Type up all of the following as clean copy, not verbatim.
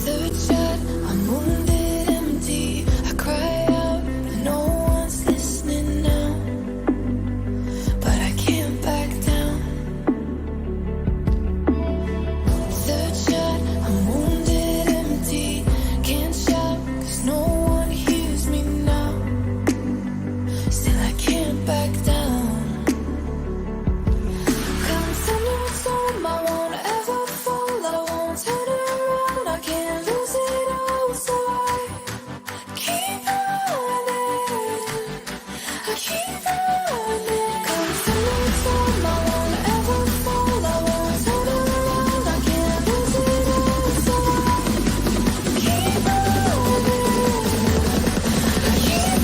Third shot, I'm wounded, empty. I cry out, but no one's listening now. But I can't back down. Third shot, I'm wounded, empty. Can't shout, 'cause no one hears me now. Still I can't back down. Come thunder and storm, I won't ever fall. I won't turn around, I can't lose it all. So I keep running, I keep running. Come thunder and storm, I won't ever fall. I won't turn around, I can't lose it all. So I keep running, I keep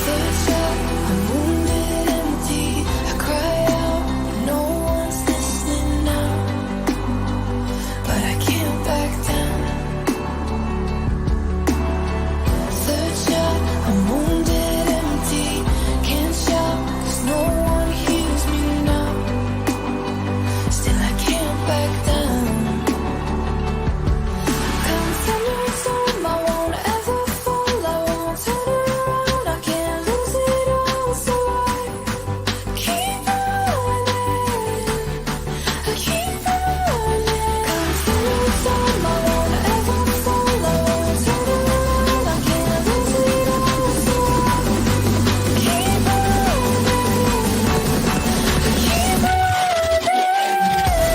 Third shot, I'm wounded, empty. I cry out, but no one's listening now. But I can't back down. Third shot, I'm wounded, empty. Can't shout, 'cause no one hears me now. Still I can't back down. Come thunder and storm, I won't ever fall. I won't turn around, I can't lose it all. So I keep running, I keep running. Come thunder and storm, I won't ever fall. I won't turn around, I can't lose it all. So I keep running, I keep running.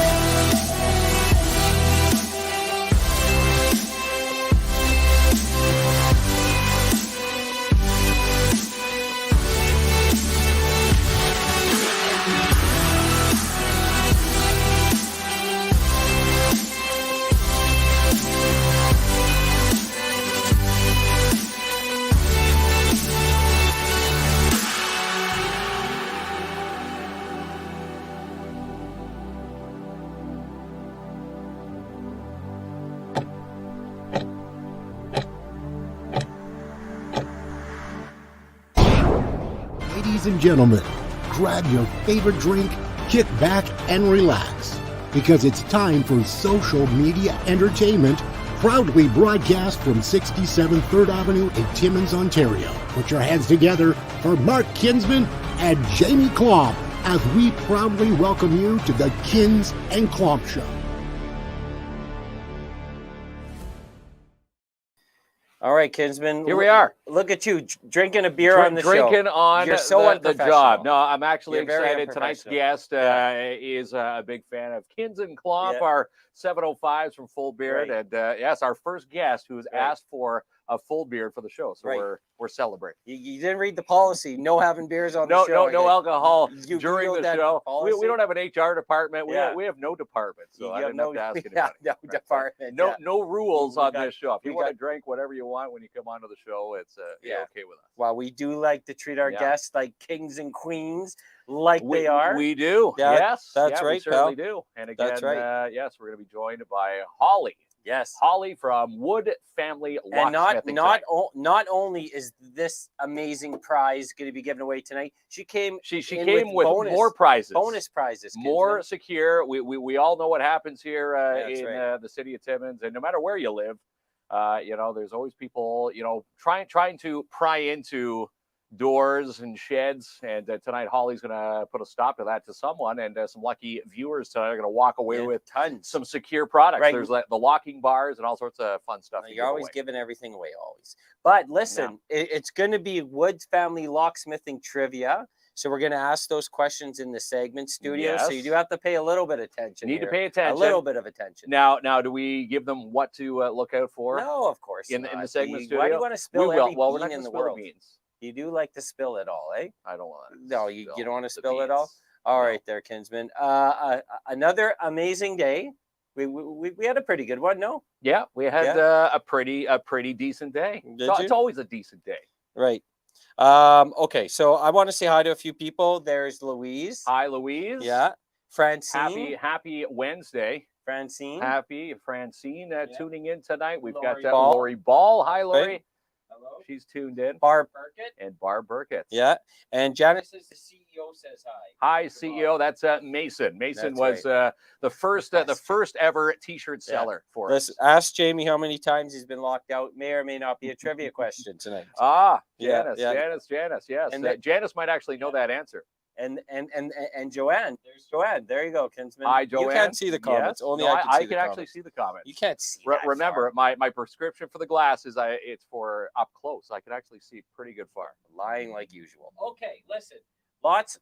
Ladies and gentlemen, grab your favorite drink, kick back, and relax. Because it's time for social media entertainment, proudly broadcast from 67 3rd Avenue in Timmins, Ontario. Put your hands together for Mark Kinsman and Jamie KLOMP as we proudly welcome you to the KINZ and KLOMP Show. All right, Kinsman. Here we are. Look at you drinking a beer on the drinking show. on You're so the unprofessional. job. No, I'm actually You're very excited. Tonight's unprofessional. guest is a big fan of KINZ and KLOMP, Yeah. our 705s from Full Beard. Right. And yes, our first guest who's Right. asked for a full beard for the show. So Right. we're celebrating. You didn't read the policy. No having beers on No, the show. no alcohol You during read the that show. policy? We don't have an HR department. Yeah. We have no department, so You I have didn't have to ask yeah, anybody. no Right. department. No, yeah. no rules We on got- this show. If you we want got- to drink whatever you want when you come onto the show, it's you're Yeah. okay with us. Well, we do like to treat our Yeah. guests like kings and queens, like they are. We do. Yeah, Yes. that's yeah, right, we certainly pal. do. And again, That's right. Yes, we're going to be joined by Holly. Yes. Holly from Wood Family And Locksmithing. not only is this amazing prize going to be given away tonight, she came She in came with more prizes. bonus prizes, More Kinsman. secure. We all know what happens here That's in right. the city of Timmins, and no matter where you live, there's always people trying to pry into doors and sheds. And tonight, Holly's going to put a stop to that to someone, and some lucky viewers tonight are going to walk away with tons. some secure products. Right. There's the locking bars and all sorts of fun stuff. to You're give always away. giving everything away, always. But listen, it's going to be Woods Family Locksmithing Trivia. So we're going to ask those questions in the segment studio. So you Yes. do have to pay a little bit of attention. Need to here. pay attention. A little bit of attention. Now, do we give them what to look out for? No, of course in the not. segment studio. Why do you want to spill we will. every Well, we're bean not in going to the spill the world? beans. You do like to spill it all, eh? I don't want to. No, you don't want to spill it all? All No. right there, Kinsman. Another amazing day. We had a pretty good one, no? Yeah, we had a pretty decent day. It's always a decent day. Right. Okay, so I want to say hi to a few people. There's Louise. Hi, Louise. Yeah. Francine. Happy Wednesday. Francine. Happy Francine tuning in tonight. We've Lori got Ball. Lori Ball. Hi, Lori. Right. Hello. She's tuned in. Barb Burkett. And Barb Burkett. Yeah. And Janice says the CEO says hi. Hi, CEO. That's Mason. Mason That's was the first ever T-shirt seller for us. Let's ask Jamie how many times he's been locked out. May or may not be a trivia question tonight. Janice. Yes. And Janice might actually know that answer. And Joanne. There's Joanne. There you go, Kinsman. Hi, Joanne. You can't see the comments. Yes. Only No, I can actually see the comments. You can't see. Remember, my prescription for the glasses, it's for up close. I can actually see pretty good far. Lying like usual. Okay, listen. Lots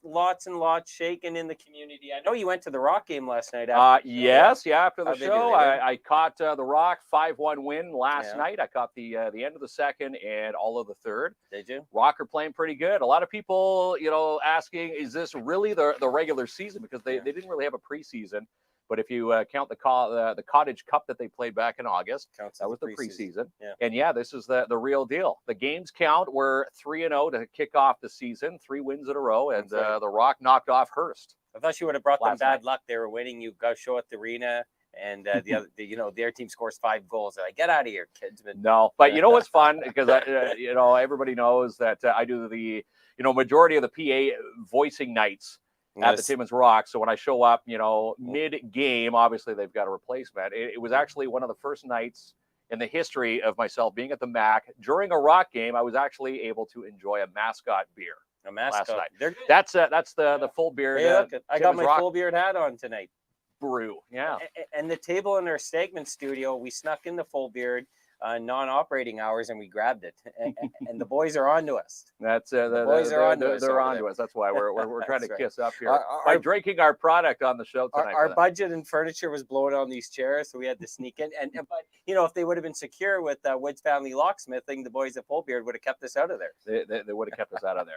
and lots shaking in the community. I know you went to the Rock game last night. Yes, after the How'd they do, show, eh? I caught the Rock 5-1 win last night. I caught the end of the second and all of the third. Did you? Rock are playing pretty good. A lot of people, asking, is this really the regular season? Because they didn't really have a preseason. But if you count the Cottage Cup that they played back in August, that was the preseason. Yeah. And this is the real deal. The games count. We're 3-0 to kick off the season, 3 wins in a row, and the Rock knocked off Hearst. I thought you would have brought them bad luck. They were winning. You go show at the arena, and their team scores 5 goals. They're like, get out of here, kids. No, but you know what's fun? Because everybody knows that I do the majority of the PA voicing nights at the Timmins Rock. So when I show up, mid-game, obviously they've got a replacement. It was actually one of the first nights in the history of myself being at the MAC. During a Rock game, I was actually able to enjoy a mascot beer. A mascot. Last night. That's the full beard. Hey, look, I got my full beard hat on tonight. Brew, yeah. And the table in our segment studio, we snuck in the full beard non-operating hours and we grabbed it, and the boys are on to us. That's the boys are on to us. They're on to us. That's why we're trying to kiss up here by drinking our product on the show tonight. Our budget and furniture was blown on these chairs, so we had to sneak in. But if they would have been secure with Woods Family Locksmithing, the boys at Full Beard would have kept us out of there. They would have kept us out of there.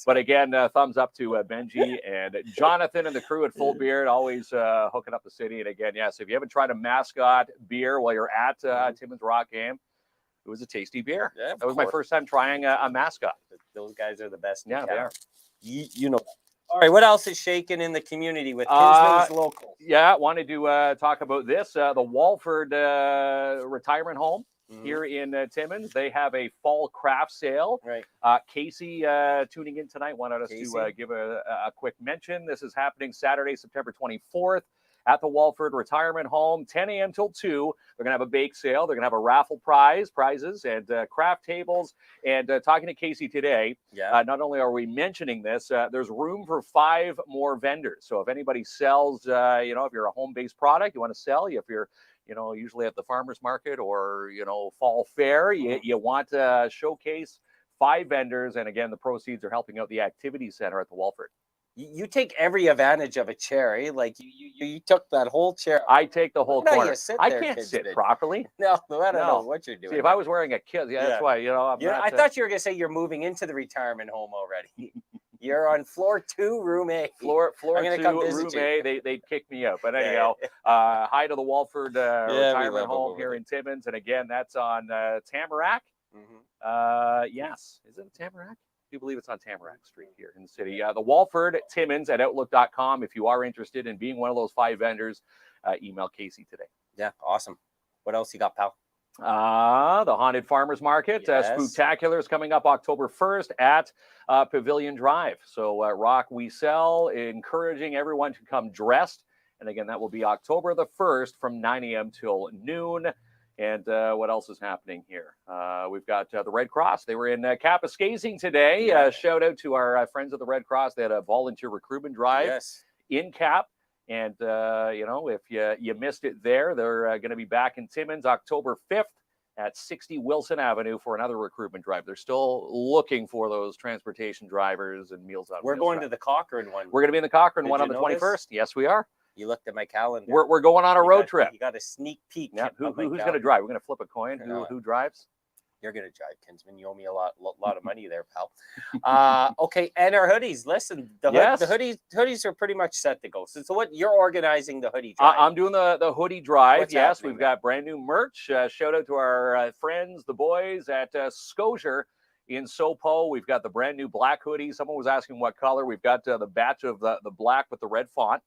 But again, thumbs up to Benji and Jonathan and the crew at Full Beard, always hooking up the city. And again, yes, if you haven't tried a mascot beer while you're at Timmins Rock game, it was a tasty beer. Yeah, that was my first time trying a mascot. Those guys are the best. Yeah, they are. You know. All right, what else is shaking in the community with Kinsman's Local? Yeah, wanted to talk about this. The Walford retirement home here in Timmins. They have a fall craft sale. Right. Casey tuning in tonight wanted us to give a quick mention. This is happening Saturday, September 24th. At the Walford Retirement Home, 10 a.m. till 2. They're going to have a bake sale. They're going to have a raffle prizes, and craft tables. And talking to Casey today, not only are we mentioning this, there's room for 5 more vendors. So if anybody sells, if you're a home-based product, you want to sell, if you're, usually at the farmer's market or, fall fair, you want to showcase 5 vendors. And again, the proceeds are helping out the activity center at the Walford. You take every advantage of a chair, eh? Like you took that whole chair. I take the whole corner. I can't sit properly. No, I don't know what you're doing. See, if I was wearing a kit, that's why, I thought you were going to say you're moving into the retirement home already. You're on floor 2, room A. Floor 2, room A. They'd kick me out. But anyhow, hi to the Walford retirement home here in Timmins. And again, that's on Tamarack. Yes. Is it Tamarack? I do believe it's on Tamarack Street here in the city. The Walford Timmins at Outlook.com. If you are interested in being one of those 5 vendors, email Casey today. Yeah, awesome. What else you got, pal? The Haunted Farmers Market. Spooktacular is coming up October 1st at Pavilion Drive. So Rock We Sell, encouraging everyone to come dressed. And again, that will be October the 1st from 9 a.m. till noon. And what else is happening here? We've got the Red Cross. They were in Kapuskasing today. Shout out to our friends of the Red Cross. They had a volunteer recruitment drive in Cap. And, if you missed it there, they're going to be back in Timmins October 5th at 60 Wilson Avenue for another recruitment drive. They're still looking for those transportation drivers and Meals on Wheels. We're going to the Cochrane one. We're going to be in the Cochrane one on the 21st. Yes, we are. You looked at my calendar. We're going on a road trip. You got a sneak peek. Yeah. Who's going to drive? We're going to flip a coin. Who drives? You're gonna drive, Kinsman. You owe me a lot of money there, pal. Okay, and our hoodies. Listen, the hoodies are pretty much set to go. So what you're organizing the hoodie drive? I'm doing the hoodie drive. What's yes, happening we've now? got brand new merch. Shout out to our friends, the boys at Scotier in Sopo. We've got the brand new black hoodie. Someone was asking what color. We've got the batch of the black with the red font.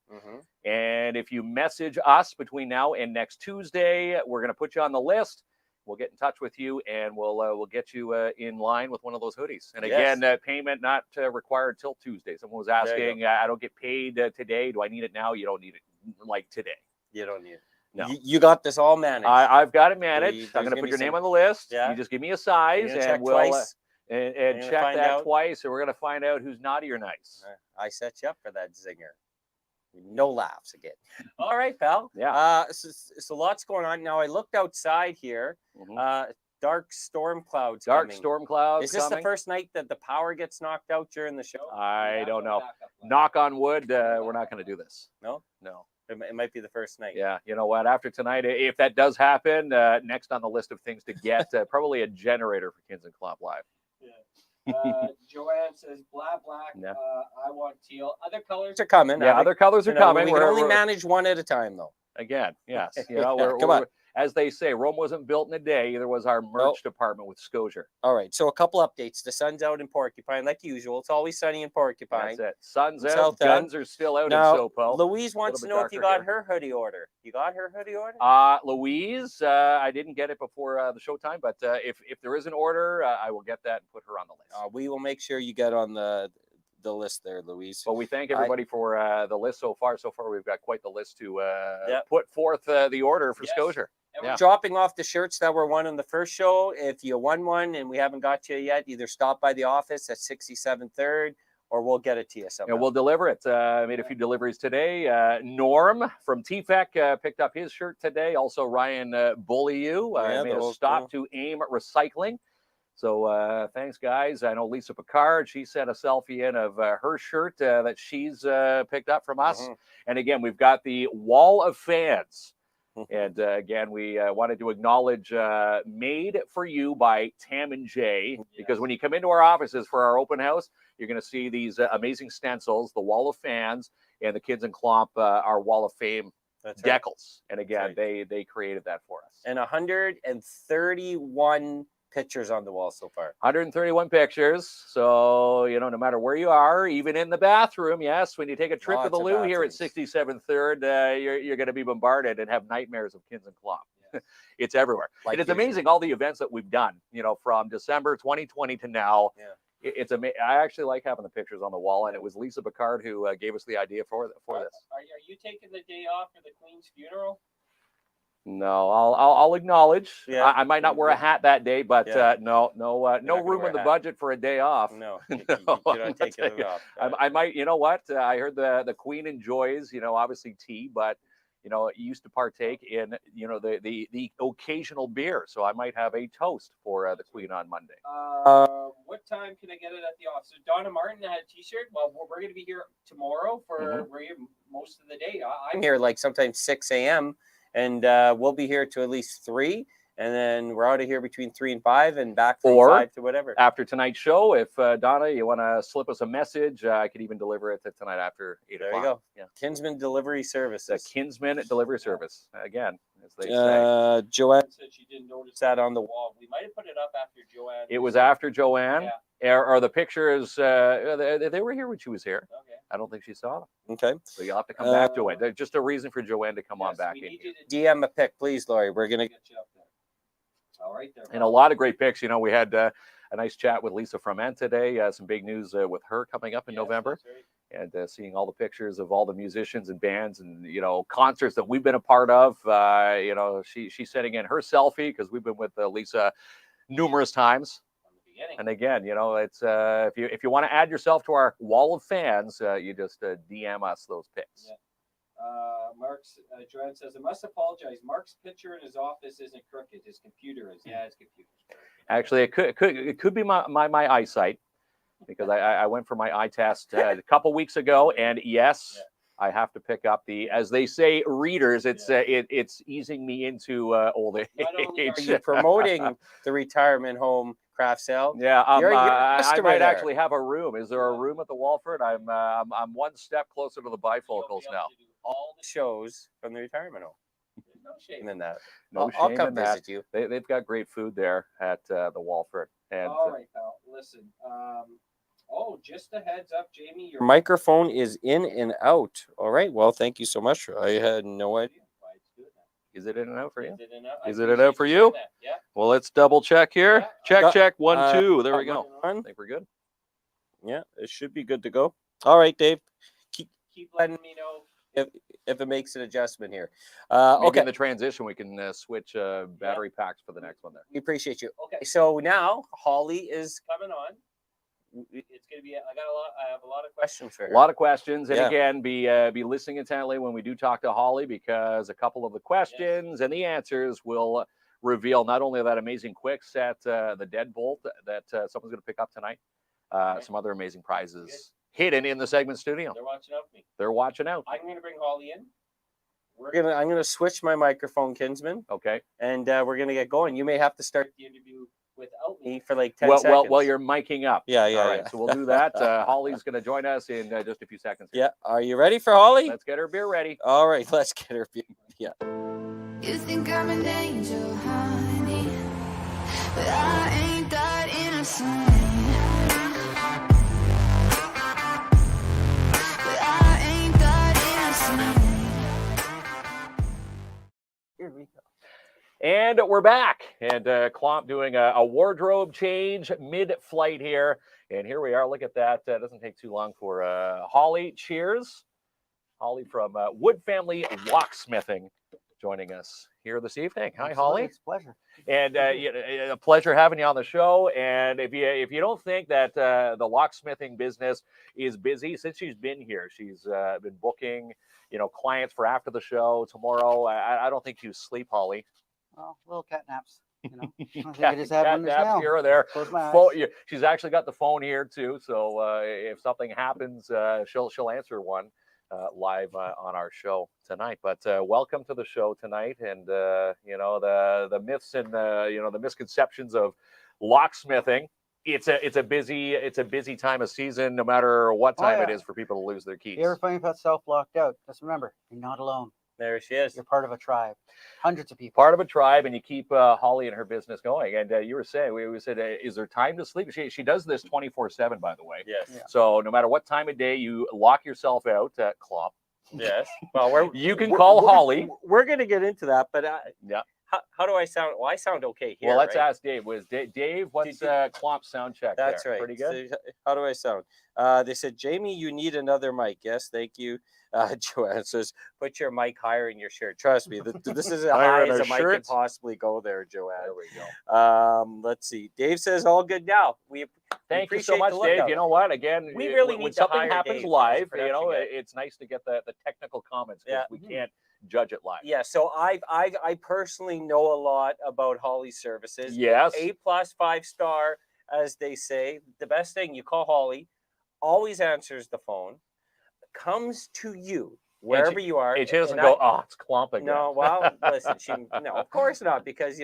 And if you message us between now and next Tuesday, we're going to put you on the list. We'll get in touch with you, and we'll get you in line with one of those hoodies. And again, payment not required till Tuesday. Someone was asking, I don't get paid today. Do I need it now? You don't need it like today. You don't need it. No. You got this all managed. I've got it managed. I'm There's going to put your some- name on the list. Yeah. You just give me a size, You're gonna and check we'll twice. and gonna check find that out. twice, and we're going to find out who's naughty or nice. I set you up for that zinger. No laughs again. All right, pal. Yeah. So lots going on. Now I looked outside here. Dark storm clouds. Dark coming. storm clouds. Is this coming. the first night that the power gets knocked out during the show? I don't know. Knock on wood. We're not going to do this. No. No. It might be the first night. Yeah, you know what? After tonight, if that does happen, next on the list of things to get, probably a generator for KINZ and KLOMP Live. Joanne says black. Yeah. I want teal. Other colors are coming. Yeah, other colors are coming. We can only manage one at a time, though. Again, yes. You know, Come on. As they say, Rome wasn't built in a day. Either was our merch department with Scotier. All right. So a couple updates. The sun's out in Porcupine, like usual. It's always sunny in Porcupine. That's it. Sun's It's out. out there. Guns are still out Now, in Sopo. Louise wants to bit know if you darker got here. her hoodie order. You got her hoodie order? Louise, I didn't get it before the showtime, but if there is an order, I will get that and put her on the list. We will make sure you get on the list there, Louise. Well, we thank everybody for the list so far. So far, we've got quite the list to put forth the order for Scotier. And we're dropping off the shirts that were won on the first show. If you won one and we haven't got you yet, either stop by the office at 67 3rd or we'll get it to you somehow. And we'll deliver it. Made a few deliveries today. Norm from TFEC picked up his shirt today. Also, Ryan Beaulieu made a stop to AIM Recycling. So thanks, guys. I know Lisa Picard, she sent a selfie in of her shirt that she's picked up from us. And again, we've got the Wall of Fans. And again, we wanted to acknowledge Made for You by Tam and Jay, because when you come into our offices for our open house, you're going to see these amazing stencils, the Wall of Fans, and the KINZ and KLOMP, our Wall of Fame decals. And again, they created that for us. And 131 pictures on the wall so far. 131 pictures. So, you know, no matter where you are, even in the bathroom, yes, when you take a trip to the loo here at 67 3rd, you're going to be bombarded and have nightmares of KINZ and KLOMP. Yes. It's everywhere. Like and it's amazing, all the events that we've done, you know, from December 2020 to now. Yeah. It's amazing. I actually like having the pictures on the wall, and it was Lisa Picard who gave us the idea for this. Are you taking the day off for the Queen's funeral? No, I'll acknowledge. Yeah. I might not wear a hat that day, but no room in the budget for a day off. No, you're not taking it off. I might, you know what? I heard the Queen enjoys, you know, obviously tea, but you know, used to partake in, you know, the occasional beer. So I might have a toast for the Queen on Monday. What time can I get it at the office? So Donna Martin had a T-shirt. Well, we're going to be here tomorrow for we're here most of the day. I'm here like sometimes 6 a.m. and we'll be here to at least 3. And then we're out of here between 3 and 5 and back from 5 to whatever. After tonight's show, if Donna, you want to slip us a message, I could even deliver it tonight after 8 o'clock. There you go. Yeah. Kinsman Delivery Services. The Kinsman Delivery Service. Again, as they say. Joanne said she didn't notice that on the wall. We might have put it up after Joanne. It was after Joanne. Yeah. Are the pictures, they were here when she was here. Okay. I don't think she saw them. Okay. So you'll have to come back, Joanne. Just a reason for Joanne to come on back in. We need you to DM a pic, please, Laurie. We're going to get you up there. All right there. And a lot of great pics. You know, we had a nice chat with Lisa Froment today. Some big news with her coming up in November. Right. And seeing all the pictures of all the musicians and bands and, you know, concerts that we've been a part of. You know, she's sending in her selfie because we've been with Lisa numerous times. And again, you know, it's if you want to add yourself to our wall of fans, you just DM us those pics. Yeah. Joanne says, I must apologize. Mark's picture in his office isn't crooked. His computer is. Yeah, his computer. Actually, it could be my eyesight, because I went for my eye test a couple weeks ago, and yes, I have to pick up the, as they say, readers. It's it's easing me into old age. Not only are you promoting the retirement home craft sale, Yeah, you're a I customer might there. actually have a room. Is there a room at the Walford? I'm one step closer to the bifocals You'll be able now. to do all the shows from the retirement home. There's no shame in that. No I'll shame come in that. visit you. They've got great food there at the Walford. And All right, pal. Listen. Oh, just a heads up, Jamie. Your microphone is in and out. All right. Well, thank you so much. I had no idea why it's doing that. is it in and out for you? Is it in and out? Is it in and out for you? Yeah. Well, let's double check here. Yeah, Check, check. 1, 2. There we go. I On. think we're good. Yeah, it should be good to go. All right, Dave. Keep letting me know if it makes an adjustment here. Maybe Okay. in the transition, we can switch battery packs for the next one there. We appreciate you. Okay, so now Holly is coming on. It's gonna be. I have a lot of questions for her. A lot of questions, and Yeah. again, be listening intently when we do talk to Holly, because a couple of the questions and the answers will reveal not only that amazing quick set, the Deadbolt that someone's going to pick up tonight, some other amazing prizes hidden in the segment studio. They're watching out for me. They're watching out. I'm gonna bring Holly in. I'm gonna switch my microphone, Kinsman, Okay. and we're gonna get going. You may have to start the interview without me for like 10 seconds. Well, you're miking up. Yeah. All right, so we'll do that. Holly's going to join us in just a few seconds. Yeah. Are you ready for Holly? Let's get her beer ready. All right, let's get her beer. Yeah. You think I'm an angel, honey, but I ain't that innocent. But I ain't that innocent. Here we go. And we're back. And KLOMP doing a wardrobe change mid-flight here. And here we are. Look at that. Doesn't take too long for Holly. Cheers. Holly from Wood Family Locksmithing joining us here this evening. Hi, Holly. It's a pleasure. And a pleasure having you on the show. And if you don't think that the locksmithing business is busy, since she's been here, she's been booking, clients for after the show tomorrow. I don't think you sleep, Holly. Well, little cat naps. I think Cat, I just had one just naps now. here or there. Close my eyes. She's actually got the phone here too, so if something happens, she'll answer one live on our show tonight. But welcome to the show tonight, and the myths and the misconceptions of locksmithing. It's a busy time of season, no matter what time it is for people to lose their keys. You ever find yourself locked out? Just remember, you're not alone. There she is. You're part of a tribe. Hundreds of people. Part of a tribe, and you keep Holly and her business going. And you were saying, we said, is there time to sleep? She does this 24/7, by the way. Yes. Yeah. So no matter what time of day you lock yourself out at KLOMP, Yes. Well, you can call Holly. We're going to get into that, but Yeah. How do I sound? Well, I sound okay here. Well, let's right? ask Dave. Dave, what's KLOMP sound check? That's there? right. Pretty good. So, how do I sound? They said, Jamie, you need another mic. Yes, thank you. Joanne says, put your mic higher in your shirt. Trust me, this is as Higher high in as our a mic can shirts? possibly go there, Joanne. There we go. Let's see. Dave says, all good now. Thank you so appreciate much, the Dave. lookout. You know what? Again, We really when need to something hire happens Dave as live, production guy. it's nice to get the technical comments because Yeah. we can't judge it live. Yeah, so I personally know a lot about Holly's services. Yes. A+ 5-star, as they say. The best thing, you call Holly, always answers the phone, comes to you wherever you are. And she doesn't and go, oh, it's KLOMP again. No, well, listen, no, of course not, because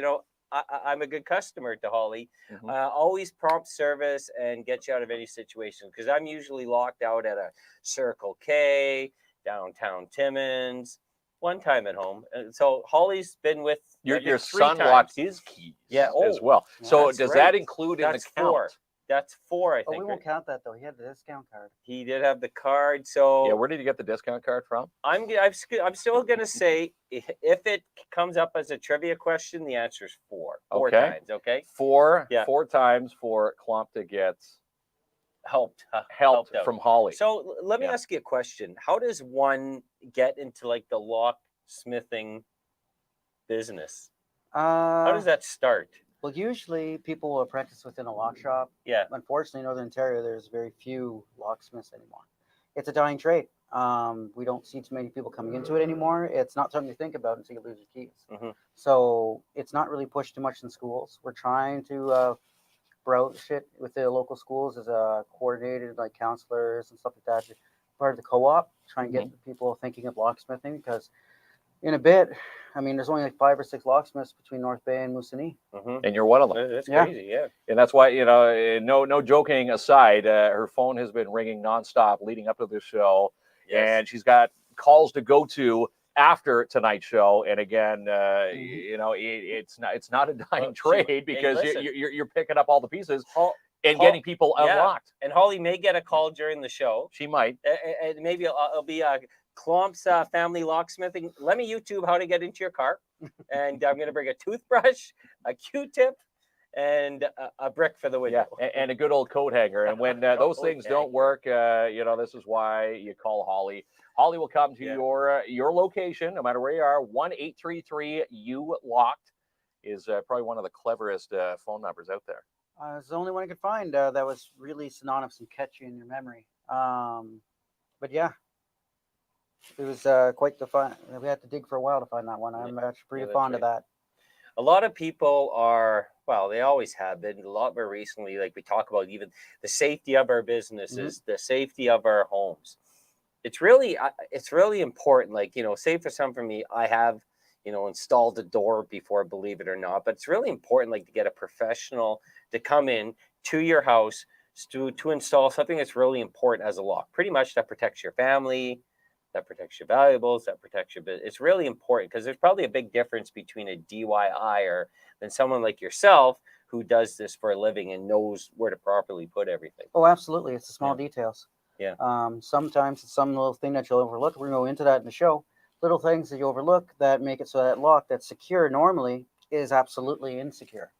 I'm a good customer to Holly. Mhm. Always prompt service and get you out of any situation, because I'm usually locked out at a Circle K, downtown Timmins, one time at home. And so Holly's been with Your 3 son times. locked his keys Yeah, as oh, well. So that's does right. that include in That's the count? 4. That's 4, I But we think. won't count that though. He had the discount card. He did have the card, so Yeah, where did you get the discount card from? I'm still gonna say if it comes up as a trivia question, the answer is 4 Okay. times. Okay, 4 Yeah. 4 times for KLOMP to get helped help out. from Holly. So let me Yeah. ask you a question. How does one get into like the locksmithing business? How does that start? Well, usually people will apprentice within a lock shop. Yeah. Unfortunately, in Northern Ontario, there's very few locksmiths anymore. It's a dying trade. We don't see too many people coming into it anymore. It's not something to think about until you lose your keys. Mhm. So it's not really pushed too much in schools. We're trying to broach it with the local schools as coordinated, like counselors and stuff like that, to part of the co-op, try and get people thinking of locksmithing, because in a bit, I mean, there's only like 5 or 6 locksmiths between North Bay and Moosonee. And you're one of them. That's crazy, yeah. And that's why, you know, no joking aside, her phone has been ringing nonstop leading up to this show. Yes. And she's got calls to go to after tonight's show. And again, you know, it's not a dying trade, because you're picking up all the pieces and getting people unlocked. And Holly may get a call during the show. She might. And maybe it'll be KLOMP's family locksmithing. Let me YouTube how to get into your car. And I'm going to bring a toothbrush, a Q-tip, and a brick for the window. Yeah, and a good old coat hanger. And when those things don't work, you know, this is why you call Holly. Holly will come to your location, no matter where you are. 1-833-U-LOCKED is probably one of the cleverest phone numbers out there. It's the only one I could find that was really synonymous and catchy in your memory. But yeah, it was quite the fun. We had to dig for a while to find that one. I'm actually pretty fond of that. A lot of people are, well, they always have been, a lot more recently, like we talk about even the safety of our businesses, the safety of our homes. It's really important. Like, you know, say for me, I have, you know, installed a door before, believe it or not, but it's really important, like, to get a professional to come in to your house to install something that's really important as a lock. Pretty much that protects your family, that protects your valuables, that protects your business. It's really important, because there's probably a big difference between a DIYer than someone like yourself who does this for a living and knows where to properly put everything. Oh, absolutely. It's the small details. Yeah. Sometimes it's some little thing that you'll overlook. We're going to go into that in the show. Little things that you overlook that make it so that lock that's secure normally is absolutely insecure.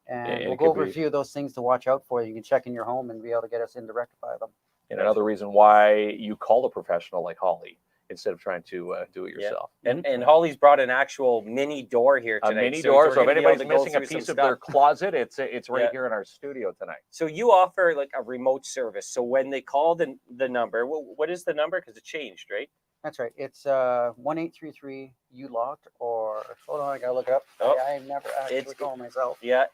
And we'll go over a few of those things to watch out for. You can check in your home and be able to get us in to rectify them. And another reason why you call a professional like Holly instead of trying to do it yourself. And Holly's brought an actual mini door here tonight. A mini door, so if anybody's missing a piece of their closet, it's right here in our studio tonight. So you offer like a remote service. So when they call the number, what is the number? Because it changed, right? That's right. It's 1-833-U-LOCKED, or hold on, I gotta look it up. I never actually call myself. Yeah.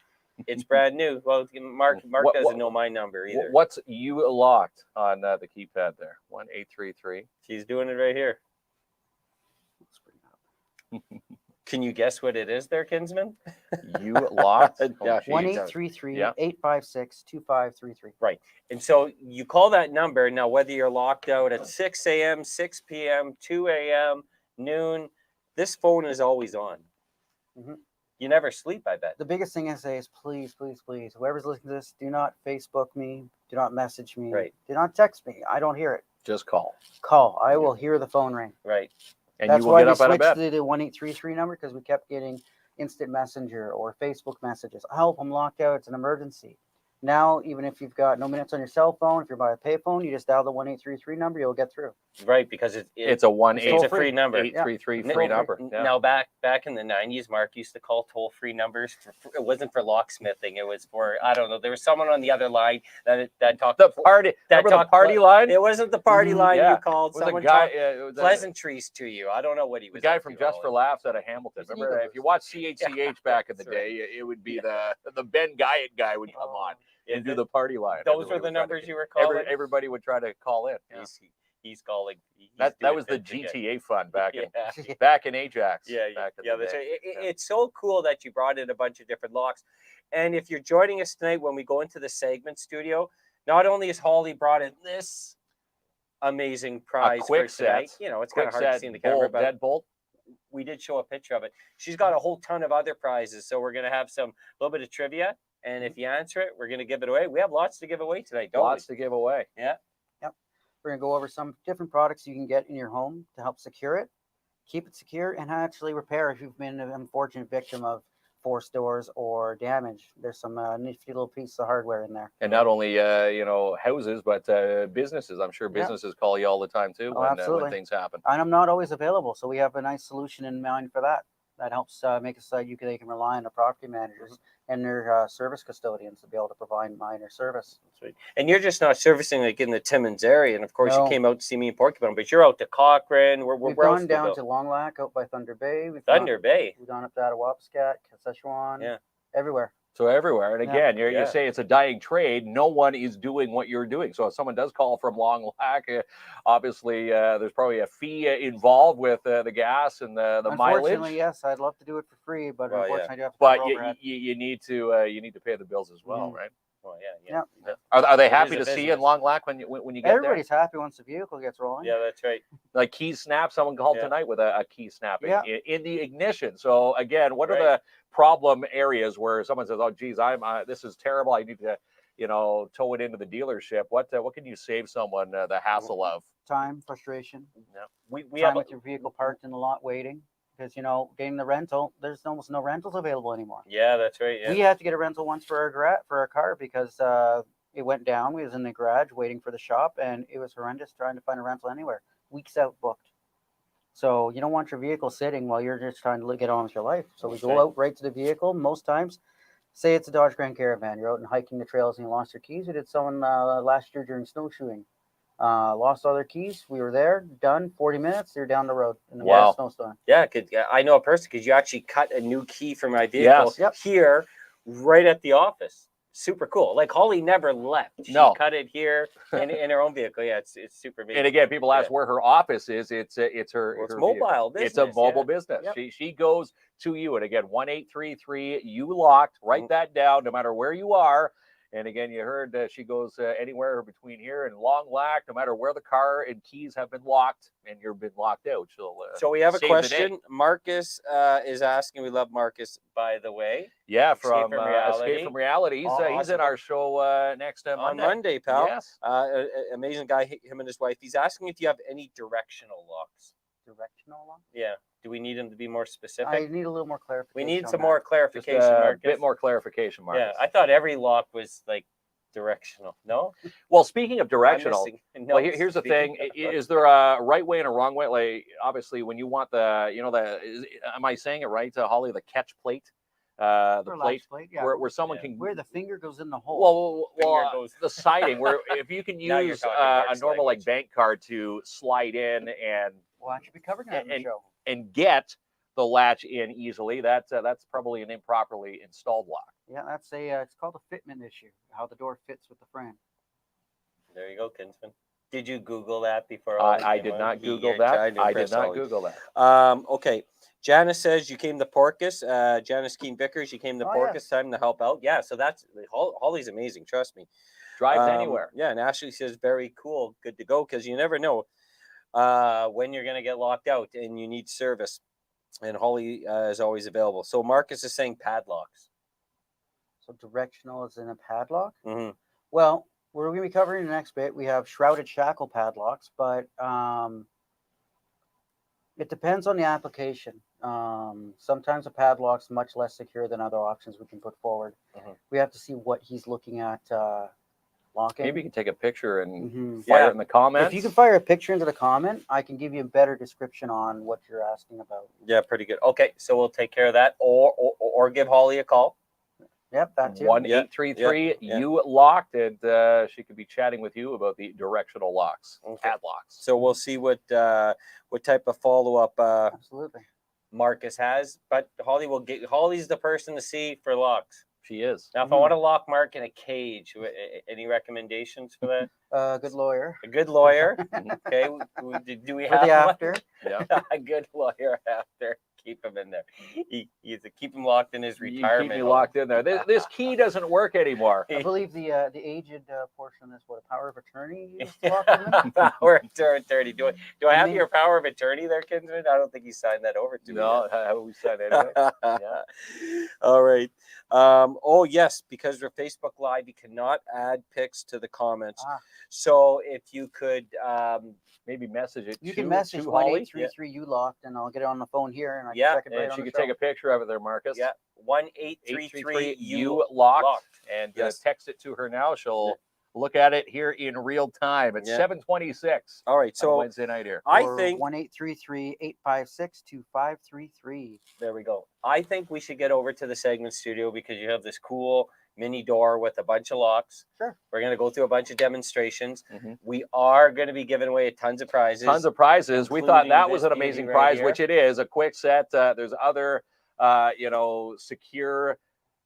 It's brand new. Well, Mark doesn't know my number either. What's U-LOCKED on the keypad there? 1-833. She's doing it right here. Can you guess what it is there, Kinsman? U-LOCKED? 1-833-856-2533. Right. And so you call that number. Now, whether you're locked out at 6 a.m., 6 p.m., 2 a.m., noon, this phone is always on. You never sleep, I bet. The biggest thing I say is please, please, please, whoever's listening to this, do not Facebook me, do not message me, do not text me. I don't hear it. Just call. Call. I will hear the phone ring. Right. And that's you will why get up out of bed. We switched to the 1-833 number, because we kept getting instant messenger or Facebook messages. Help, I'm locked out. It's an emergency. Now, even if you've got no minutes on your cell phone, if you're by a payphone, you just dial the 1-833 number, you'll get through. Right, because it's a free number. 833 free number. Now, back in the 90s, Mark used to call toll-free numbers. It wasn't for locksmithing. It was for, I don't know, there was someone on the other line that talked. The party line? It wasn't the party line you called. Someone talked pleasantries to you. I don't know what he was. The guy from Just for Laughs out of Hamilton. Remember, if you watched CHCH back in the day, it would be the Ben Guyett guy would come on and do the party line. Those were the numbers you were calling? Everybody would try to call in. He's calling. That was the GTA fund back in Ajax. It's so cool that you brought in a bunch of different locks. And if you're joining us tonight when we go into the segment studio, not only has Holly brought in this amazing prize for tonight, you know, it's kind of hard to see in the camera, but Deadbolt. We did show a picture of it. She's got a whole ton of other prizes, so we're gonna have a little bit of trivia. And if you answer it, we're going to give it away. We have lots to give away tonight, don't we? Lots to give away. Yeah. Yep. We're going to go over some different products you can get in your home to help secure it, keep it secure, and actually repair if you've been an unfortunate victim of forced doors or damage. There's some nifty little pieces of hardware in there. And not only, houses, but businesses. I'm sure businesses call you all the time, too, when things happen. And I'm not always available, so we have a nice solution in mind for that. That helps make it so they can rely on the property managers and their service custodians to be able to provide minor service. That's right. And you're just not servicing like in the Timmins area. And of course, you came out to see me in Porcupine, but you're out to Cochrane. We've gone down to Long Lac, out by Thunder Bay. We've gone up to Attawapiskat, Saskatchewan. Yeah. Everywhere. So everywhere, and again, you Yeah. say it's a dying trade. No one is doing what you're doing. So if someone does call from Long Lac, obviously there's probably a fee involved with the gas and the Unfortunately, mileage. yes, I'd love to do it for free, but Well, yeah. unfortunately, I do have to But cover overhead. you need to pay the bills as well, right? Well, yeah. Are they It happy is to a see you in business. Long Lac when you get there? Everybody's happy once the vehicle gets rolling. Yeah, that's right. Like key snap, someone called Yeah. tonight with a key snapping Yeah. in the ignition. So again, what are Right. the problem areas where someone says, "Oh, geez, this is terrible. I need to, tow it into the dealership." What can you save someone the hassle of? Time, frustration, Yeah. We time have with your vehicle parked in the lot waiting. Because, getting the rental, there's almost no rentals available anymore. Yeah, that's right. Yeah. We had to get a rental once for our car because it went down. We was in the garage waiting for the shop, and it was horrendous trying to find a rental anywhere. Weeks out booked. So you don't want your vehicle sitting while you're just trying to get on with your life. So we go out right to the vehicle. Most times, say it's a Dodge Grand Caravan. You're out and hiking the trails and you lost your keys. We did someone last year during snowshoeing. Lost all their keys. We were there, done, 40 minutes. They're down the road in the middle of a snowstorm. Yeah, I know a person because you actually cut a new key for my vehicle here right at the office. Super cool. Like Holly never left. She cut it here in her own vehicle. Yeah, it's super amazing. And again, people ask where her office is. It's her. It's mobile business. It's a mobile business. Yep. She goes to you, and again, 1-833 you locked. Write that down, no matter where you are. And again, you heard she goes anywhere between here and Long Lac, no matter where the car and keys have been locked and you've been locked out. So we have a question. Marcus is asking. We love Marcus, by the way. Yeah, from Escape from Reality. He's in our show next Monday. On Monday, pal. Yes. Amazing guy, him and his wife. He's asking if you have any directional locks. Directional lock? Yeah. Do we need him to be more specific? I need a little more clarification. We need some more clarification, Just a Marcus. bit more clarification, Marcus. Yeah, I thought every lock was like directional. No? Well, speaking of directional, No, here's the thing: is there a right way and a wrong way? Like, obviously, when you want am I saying it right, Holly? The catch plate, the plate, where someone can where the finger goes in the hole. Well, the siding, where if you can use a normal like bank card to slide in and I should be covering that in the show. And get the latch in easily. That's probably an improperly installed lock. Yeah, that's it's called a fitment issue. How the door fits with the frame. There you go, Kinsman. Did you Google that before? I did not Google that. I did not Google that. Okay. Janice says you came to Porcus. Janice Keen Vickers, you came to Porcus time to help out. Yeah, so that's Holly's amazing. Trust me. Drives anywhere. Yeah, and Ashley says very cool, good to go, because you never know when you're gonna get locked out and you need service. And Holly is always available. So Marcus is saying padlocks. So directional is in a padlock. Mm-hmm. Well, we're going to be covering the next bit. We have shrouded shackle padlocks, but it depends on the application. Sometimes a padlock's much less secure than other options we can put forward. Mm-hmm. We have to see what he's looking at locking. Maybe you can take a picture and fire it in the comments. If you can fire a picture into the comment, I can give you a better description on what you're asking about. Yeah, pretty good. Okay, so we'll take care of that, or give Holly a call. Yep, that's 1-833 you locked, and she could be chatting with you about the directional locks, padlocks. So we'll see what type of follow up absolutely Marcus has. But Holly's the person to see for locks. She is. Now, if I want to lock Mark in a cage, any recommendations for that? Good lawyer. A good lawyer. Okay. Do we have the after? Yeah. A good lawyer after. Keep him in there. Keep him locked in his retirement. You keep me locked in there. This key doesn't work anymore. I believe the aged portion of this, a power of attorney used to lock him in? Power of attorney. Do I have your power of attorney there, Kinsman? I don't think you signed that over to me. No, how we signed it anyway. Yeah. All right. Oh yes, because we're Facebook Live, you cannot add pics to the comments. So if you could maybe message it. You can message 1-833 you locked, and I'll get it on the phone here, and I can check it right on she the could take a picture of it there, Marcus. Yeah. 1-833 you locked, and text it to her now. She'll look at it here in real time at 7:26. All right, so Wednesday night here. I think 1-833-856-2533. There we go. I think we should get over to the segment studio because you have this cool mini door with a bunch of locks. Sure. We're going to go through a bunch of demonstrations. Mm-hmm. We are going to be giving away tons of prizes. Tons of prizes. We thought that was an amazing prize, here. which it is. A quick set. There's other, secure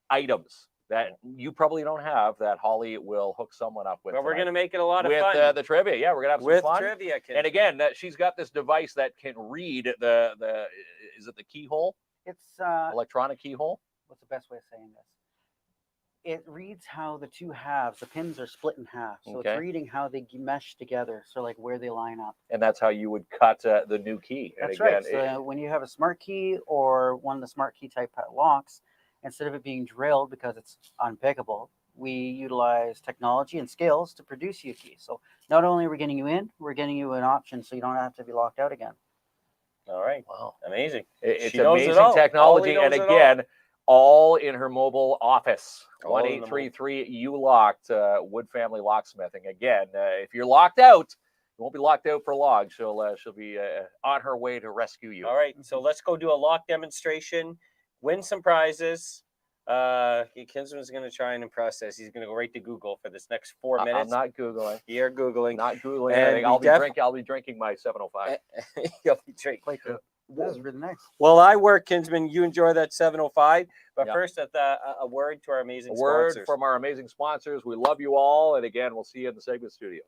items that you probably don't have that Holly will hook someone up with. Well, we're tonight. going to make it a lot of with fun. The trivia. Yeah, we're going to have some with fun. trivia. And again, she's got this device that can read the is it the keyhole? It's Electronic keyhole? what's the best way of saying this? It reads how the two halves, the pins are split in half. So Okay. it's reading how they mesh together. So like where they line up. And that's how you would cut the new key. And That's again, right. So when you have a smart key or one of the smart key type locks, instead of it being drilled because it's unpickable, we utilize technology and skills to produce you a key. So not only are we getting you in, we're getting you an option so you don't have to be locked out again. All right. wow. Amazing. It's She knows it amazing all. technology. Holly And knows it all. again, all in her mobile office. All in the 1-833 you locked Wood Family Locksmithing. Again, if you're locked out, you won't be locked out for long. She'll be on her way to rescue you. All right. So let's go do a lock demonstration, win some prizes. Kinsman's going to try and impress us. He's going to go right to Google for this next 4 minutes. I'm not Googling. You're Googling. Not Googling And anything. we I'll be drinking my 705. You'll be drinking. Quite good. That was really nice. Well, I work, Kinsman. You enjoy that 705. But Yeah. first, a word to our amazing A word sponsors. from our amazing sponsors. We love you all. And again, we'll see you in the segment studio.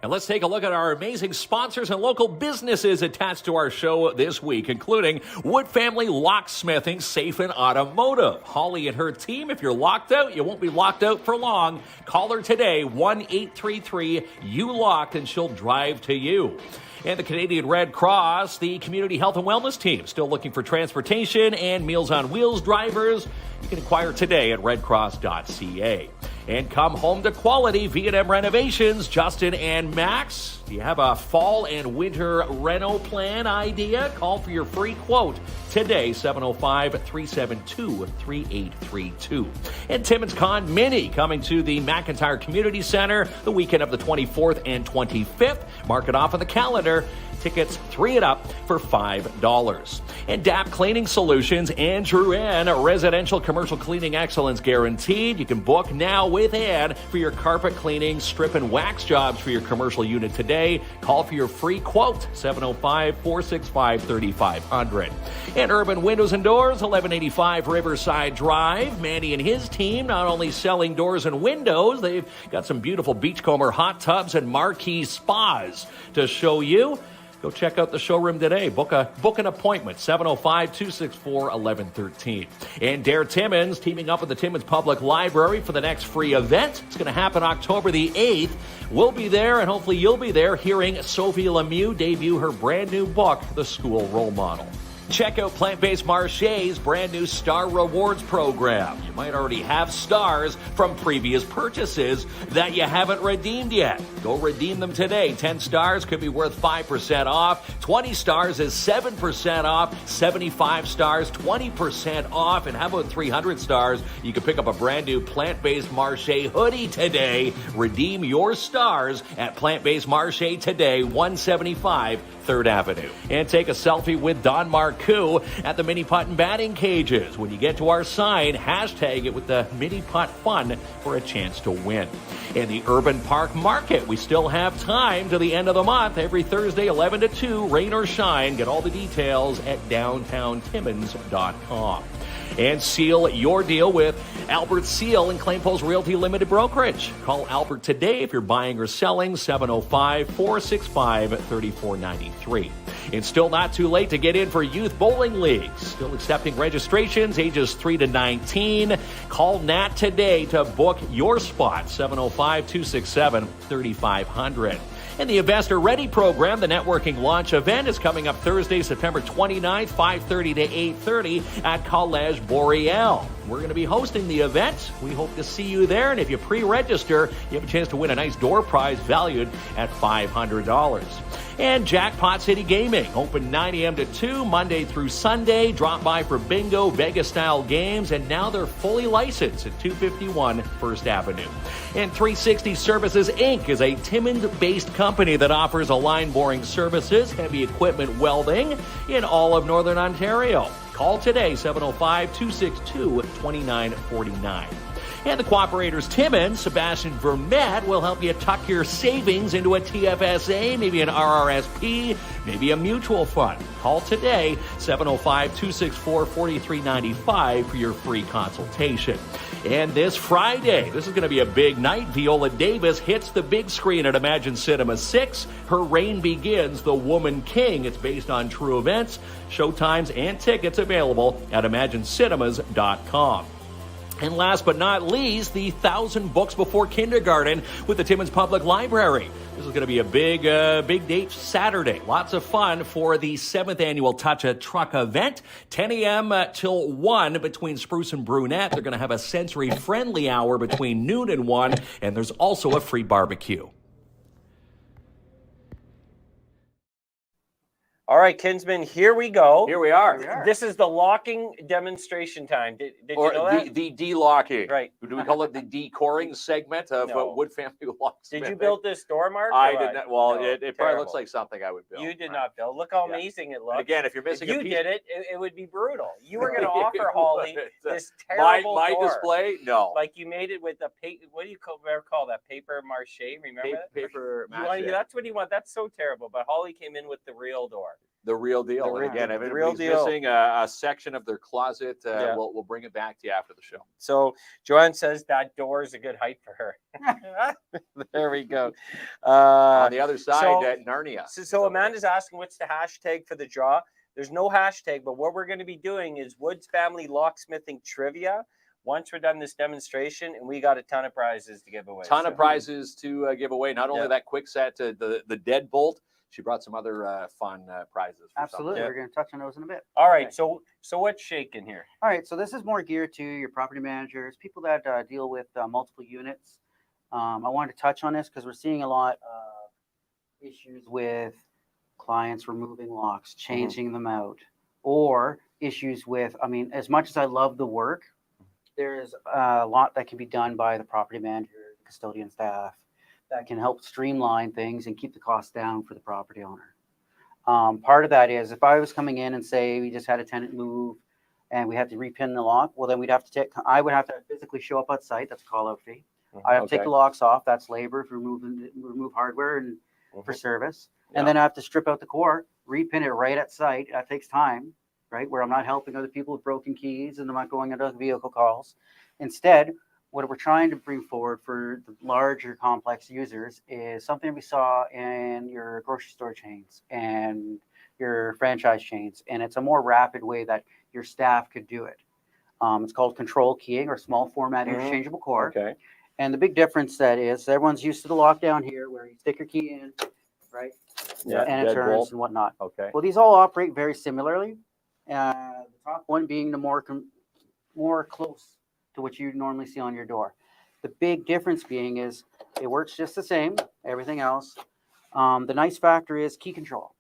And let's take a look at our amazing sponsors and local businesses attached to our show this week, including Wood Family Locksmithing, Safe and Automotive. Holly and her team, if you're locked out, you won't be locked out for long. Call her today, 1-833-YOU-LOCKED, and she'll drive to you. And the Canadian Red Cross, the Community Health and Wellness Team, still looking for transportation and Meals on Wheels drivers. You can inquire today at redcross.ca. And come home to quality V&M Renovations, Justin and Max. Do you have a fall and winter reno plan idea? Call for your free quote today, 705-372-3832. And Timmins Con Mini coming to the McIntyre Community Center the weekend of the 24th and 25th. Mark it off on the calendar. Tickets 3 and up for $5. And DAP Cleaning Solutions, Andrew N. Residential Commercial Cleaning Excellence Guaranteed. You can book now with Ann for your carpet cleaning, strip, and wax jobs for your commercial unit today. Call for your free quote, 705-465-3500. And Urban Windows and Doors, 1185 Riverside Drive. Manny and his team not only selling doors and windows, they've got some beautiful beachcomber hot tubs and marquee spas to show you. Go check out the showroom today. Book an appointment, 705-264-1113. And Dare Timmins teaming up with the Timmins Public Library for the next free event. It's going to happen October the 8th. We'll be there, and hopefully you'll be there hearing Sophie Lemieux debut her brand new book, The School Role Model. Check out Plant-Based Marche's brand new Star Rewards program. You might already have stars from previous purchases that you haven't redeemed yet. Go redeem them today. 10 stars could be worth 5% off. 20 stars is 7% off. 75 stars, 20% off. And how about 300 stars? You can pick up a brand new Plant-Based Marche hoodie today. Redeem your stars at Plant-Based Marche today, 175 3rd Avenue. And take a selfie with Don Marcoux at the mini putt and batting cages. When you get to our sign, hashtag it with the mini putt fun for a chance to win. And the Urban Park Market, we still have time to the end of the month. Every Thursday, 11 to 2, rain or shine. Get all the details at downtowntimmins.com. And seal your deal with Albert Seal and Claim Post Realty Limited Brokerage. Call Albert today if you're buying or selling, 705-465-3493. It's still not too late to get in for Youth Bowling Leagues. Still accepting registrations, ages 3 to 19. Call Nat today to book your spot, 705-267-3500. And the Investor Ready program, the networking launch event, is coming up Thursday, September 29th, 5:30 to 8:30 at Collège Boreal. We're going to be hosting the event. We hope to see you there. And if you pre-register, you have a chance to win a nice door prize valued at $500. And Jackpot City Gaming, open 9 a.m. to 2, Monday through Sunday. Drop by for bingo, Vegas-style games, and now they're fully licensed at 251 First Avenue. And 360 Services, Inc. is a Timmins-based company that offers line boring services, heavy equipment welding in all of Northern Ontario. Call today, 705-262-2949. And the cooperators Tim and Sebastian Vermette will help you tuck your savings into a TFSA, maybe an RRSP, maybe a mutual fund. Call today, 705-264-4395 for your free consultation. And this Friday, this is going to be a big night. Viola Davis hits the big screen at Imagine Cinema 6. Her Reign Begins, The Woman King. It's based on true events. Showtimes and tickets available at imaginecinemas.com. And last but not least, the 1,000 Books Before Kindergarten with the Timmins Public Library. This is going to be a big date Saturday. Lots of fun for the 7th annual Touch a Truck event. 10 a.m. till 1 between Spruce and Brunette. They're going to have a sensory-friendly hour between noon and 1, and there's also a free barbecue. All right, Kinsman, here we go. Here we are. This is the locking demonstration time. Did you know that? The de-locking. Right. Do we call it the decoring segment of No. Wood Family Locksmithing? Did you build this door, Mark? I or did what? not. Well, No, it probably terrible. looks like something I would build. You did right? not build. Look how Yeah. amazing it And looks. again, if you're If missing you a piece, did it, it would be brutal. You were going to It offer Holly would. this terrible my door. display? No. Like you made it with a what do you ever call that? Paper mache? Remember that? Paper You want- mache. that's what you want. That's so terrible. But Holly came in with the real door. The real deal. The And real again, deal. if The real anybody's deal. missing a section of their closet, Yeah. we'll bring it back to you after the show. So Joanne says that door is a good height for her. There we go. On the other side, so- at Narnia. So Amanda's asking what's the hashtag for the draw. There's no hashtag, but what we're going to be doing is Woods Family Locksmithing Trivia. Once we're done this demonstration, and we got a ton of prizes to give away. Ton of prizes to give away. Not only Yeah. that quick set, the Deadbolt. She brought some other fun prizes. For Absolutely. Yeah. We're going to touch on those in a bit. All right, Okay. so what's shaking here? All right, so this is more geared to your property managers, people that deal with multiple units. I wanted to touch on this because we're seeing a lot of issues with clients removing locks, changing them out, or issues with, I mean, as much as I love the work, there's a lot that can be done by the property manager, custodian staff, that can help streamline things and keep the costs down for the property owner. Part of that is if I was coming in and say we just had a tenant move and we had to repin the lock, well, then I would have to physically show up at site. That's a call out fee. I have to take Okay. the locks off. That's labor for remove hardware and for service. Yeah. And then I have to strip out the core, repin it right at site. That takes time, right? Where I'm not helping other people with broken keys and I'm not going into vehicle calls. Instead, what we're trying to bring forward for the larger complex users is something we saw in your grocery store chains and your franchise chains. And it's a more rapid way that your staff could do it. It's called control keying or small format interchangeable core. Okay. And the big difference that is everyone's used to the lockdown here where you stick your key in, right? Yeah. And it turns Deadbolt. and whatnot. Okay. Well, these all operate very similarly. The top one being the more close to what you normally see on your door. The big difference being is it works just the same, everything else. The nice factor is key control.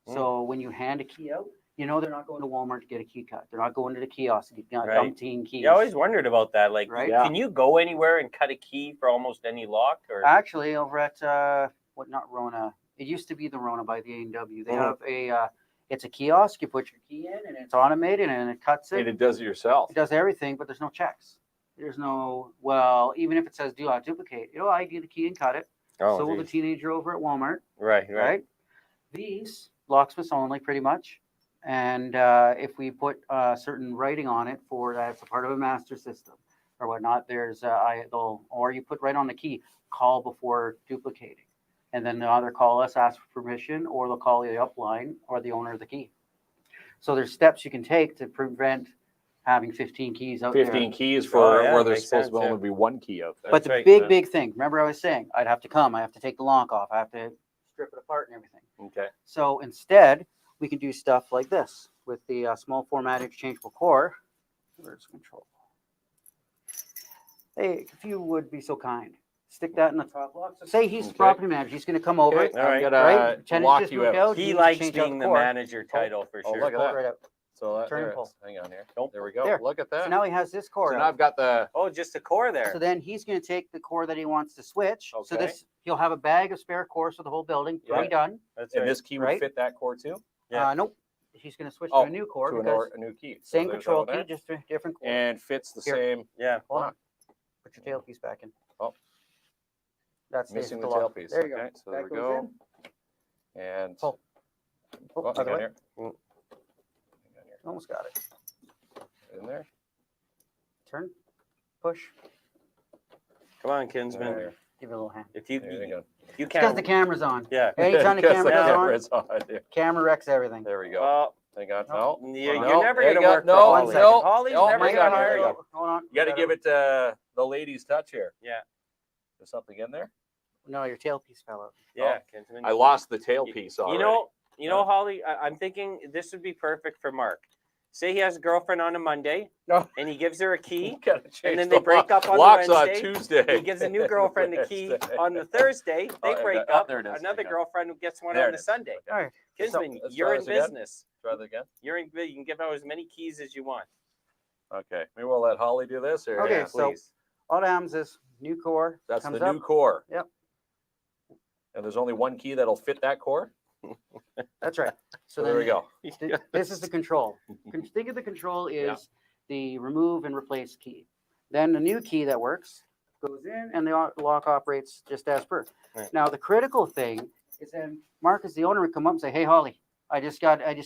So when you hand a key out, you know they're not going to Walmart to get a key cut. They're not going to the kiosk to get Right. umpteen keys. You always wondered about that. Like, Right. Yeah. can you go anywhere and cut a key for almost any lock? Or Actually, over at not Rona. It used to be the Rona by the A&W. They have it's a kiosk. You put your key in, and it's automated, and it cuts it. And it does it yourself. It does everything, but there's no checks. There's no, well, even if it says do not duplicate, it'll ID the key and cut it. So will the geez. teenager over at Walmart, right. right? These locksmiths only, pretty much. And if we put certain writing on it for that, it's a part of a master system or whatnot. There's or you put right on the key, call before duplicating, and then they'll either call us, ask for permission, or they'll call the upline or the owner of the key. So there's steps you can take to prevent having 15 keys out 15 there. keys for yeah, where there's makes supposed sense, to yeah. only be one key out there. But the right, big thing, remember I was saying, I'd have to come, I have to take the lock off, I have to strip it apart and everything. Okay. So instead, we can do stuff like this with the small format interchangeable core. Where's control? Hey, if you would be so kind, stick that in the top lock. So say he's the Okay. property manager, he's going to come over. Okay, All right. I'm gonna Right? Tenant lock just you moved out. out. He needs to likes change out being the core. manager title for Oh, sure. look at Pull it that. right out. So Turn and there it pull. is. Hang on here. Nope. There we go. There. Look at that. So now he has this core. So out. now I've got the. Oh, just a core there. So then he's going to take the core that he wants to switch. So Okay. this he'll have a bag of spare cores for the whole building. Yeah. Already done. That's And right. this key would Right? fit that core too. Yeah. Nope. He's going to switch Oh, to a new core to because a new key. So same there's control that key, one there. just a different core. And fits the Here. same. Yeah. Hold on. Put your tailpiece back in. Oh. That's Missing the lock. tailpiece. There you Okay, go. so there That we goes go. in. And Pull. oh, Other hang on way. here. Almost got it. In there. Turn. Push. Come on, Kinsman. There. Give it a little hand. If you There you go. you Because can't. the camera's on. Yeah. Anytime the Because camera's on, on. Yeah. camera wrecks everything. There we go. Well, Hang on. No. No. you're No, never there gonna you go. work No, for Holly. no. Holly's Oh, never hang gonna on, hire here we you. go. Hold on. You got to give it the ladies' touch here. Yeah. There's something in there. No, your tailpiece fell out. Yeah, Kinsman. I lost the tailpiece already. You know, Holly. I'm thinking this would be perfect for Mark. Say he has a girlfriend on a Monday, No. and he gives her a key, You gotta change and then the they break lock. up on the Locks Wednesday. on Tuesday. He gives a new girlfriend the key Wednesday. on the Thursday. They Oh, break oh, up. there it is. Another Okay. girlfriend gets one There on it the is. Sunday. All right. Kinsman, let's you're try in this again. business. Try that again. You can give out as many keys as you want. Okay. Maybe we'll let Holly do this. Or Okay, yeah, so Please. all that happens is new core that's comes the up. new core. Yep. And there's only one key that'll fit that core. That's right. So there we go. This is the control. Think of the control is Yeah. the remove and replace key. Then the new key that works goes in and the lock operates just as per. Right. Now the critical thing is then Mark as the owner would come up and say, hey Holly, I just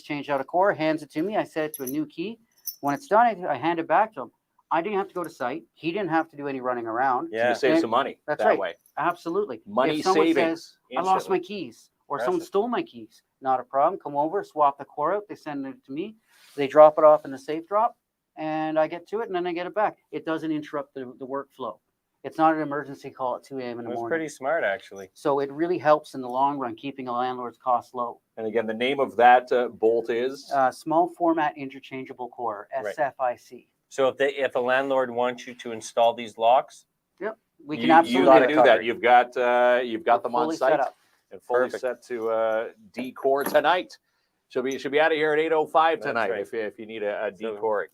changed out a core, hands it to me, I set it to a new key. When it's done, I hand it back to him. I didn't have to go to site. He didn't have to do any running around. So Yeah. you save And- some money that's that right. way. Absolutely. Money if someone savings. says, I lost instantly. my keys, or someone Impressive. stole my keys, not a problem. Come over, swap the core out. They send it to me. They drop it off in the safe drop, and I get to it, and then I get it back. It doesn't interrupt the workflow. It's not an emergency call at 2 a.m. in It the was morning. pretty smart, actually. So it really helps in the long run, keeping a landlord's costs low. And again, the name of that bolt is Small format interchangeable core, Right. SFIC. So if a landlord wants you to install these locks, We can you absolutely can do covered. that. You've got them on fully site set up. and fully Perfect. set to decore tonight. Should be out of here at 8:05 That's tonight right. if you need a So- decoring.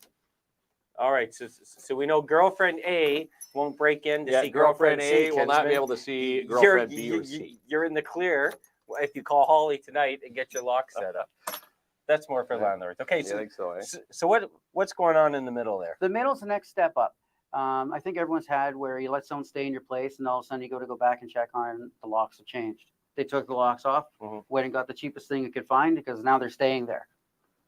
all right. So we know girlfriend A won't break in to Yeah, see girlfriend girlfriend A C. will not be Kinsman. able to see girlfriend B or You're- C. You're in the clear if you call Holly tonight and get your lock set up. That's more for Yeah. landlords. Okay, I think so. Eh? so what's going on in the middle there? The middle's the next step up. I think everyone's had where you let someone stay in your place and all of a sudden you go back and check on the locks have changed. They took the locks off, Mhm. went and got the cheapest thing you could find because now they're staying there.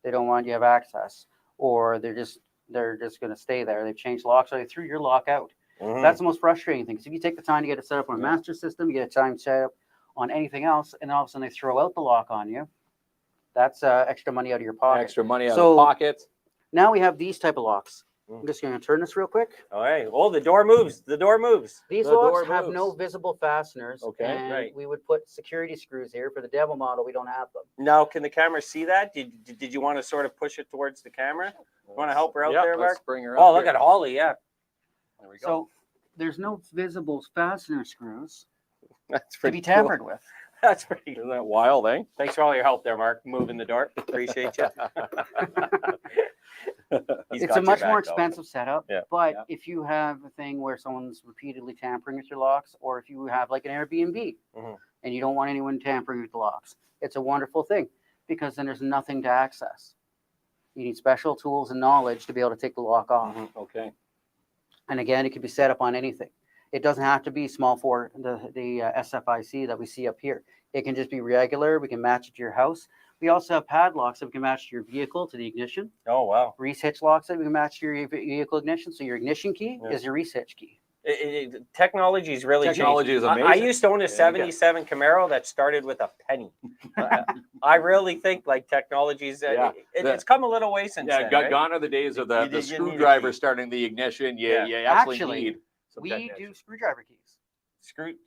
They don't want you to have access, or they're just going to stay there. They've changed locks, or they threw your lock out. Mhm. That's the most frustrating thing. Because if you take the time to get it set up on a Yeah. master system, you get a time set up on anything else, and all of a sudden they throw out the lock on you. That's extra money out of your pocket. Extra money out So- of the pocket. Now we have these type of locks. Mm. I'm just going to turn this real quick. All right. Oh, the door moves. The door moves. These The door locks have moves. no visible fasteners. Okay. And Right. we would put security screws here. For the Devil model, we don't have them. Now, can the camera see that? Did you want to sort of push it towards the camera? You want to help her out Yeah, there, let's Mark? bring her Oh, up look here. at Holly. Yeah. There we go. So there's no visible fastener screws That's to pretty be cool. tampered with. That's pretty. Isn't that wild, eh? Thanks for all your help there, Mark. Moving the door. Appreciate you. He's It's got a your much more back, though. expensive setup. Yeah. But Yeah. if you have a thing where someone's repeatedly tampering with your locks, or if you have like an Airbnb Mhm. and you don't want anyone tampering with the locks, it's a wonderful thing because then there's nothing to access. You need special tools and knowledge to be able to take the lock off. Okay. And again, it can be set up on anything. It doesn't have to be small for the SFIC that we see up here. It can just be regular. We can match it to your house. We also have padlocks that we can match to your vehicle to the ignition. Oh, wow. Reese hitch locks that we can match to your vehicle ignition. So your ignition key Yeah. is your Reese hitch key. Technology is really Technology changed. is I amazing. used to own a Yeah, you 77 Camaro that started with a penny. I really think like technology's Yeah. it's come a little way since Yeah, then. Right? gone are the days of the You need a screwdriver key. starting the ignition. Yeah. You absolutely Actually, need some We technicians. do screwdriver keys.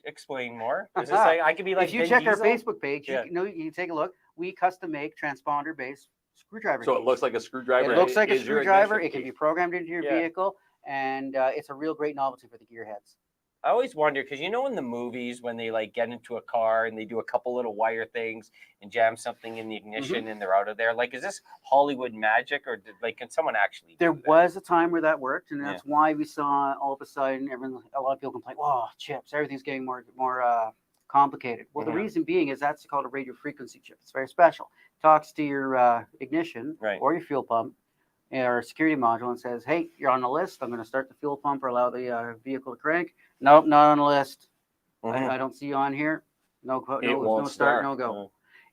Explain more. Is this like I could be like if you Vin check our Diesel? Facebook page, Yeah. you know, you can take a look. We custom make transponder based screwdriver So keys. it looks like a screwdriver. It looks like a is your screwdriver. ignition It can key. be programmed into your Yeah. vehicle, and it's a real great novelty for the gearheads. I always wonder because you know in the movies when they like get into a car and they do a couple little wire things and jam something in the ignition and they're out of there. Like, is this Hollywood magic or like can someone actually? There do that? was a time where that worked, and Yeah. that's why we saw all of a sudden a lot of people complain, "Oh, chips, everything's getting more complicated." Well, Mhm. the reason being is that's called a radio frequency chip. It's very special. Talks to your ignition Right. or your fuel pump, or security module and says, hey, you're on the list. I'm going to start the fuel pump or allow the vehicle to crank. Nope, not on the list. I don't see you on here. No start, no go.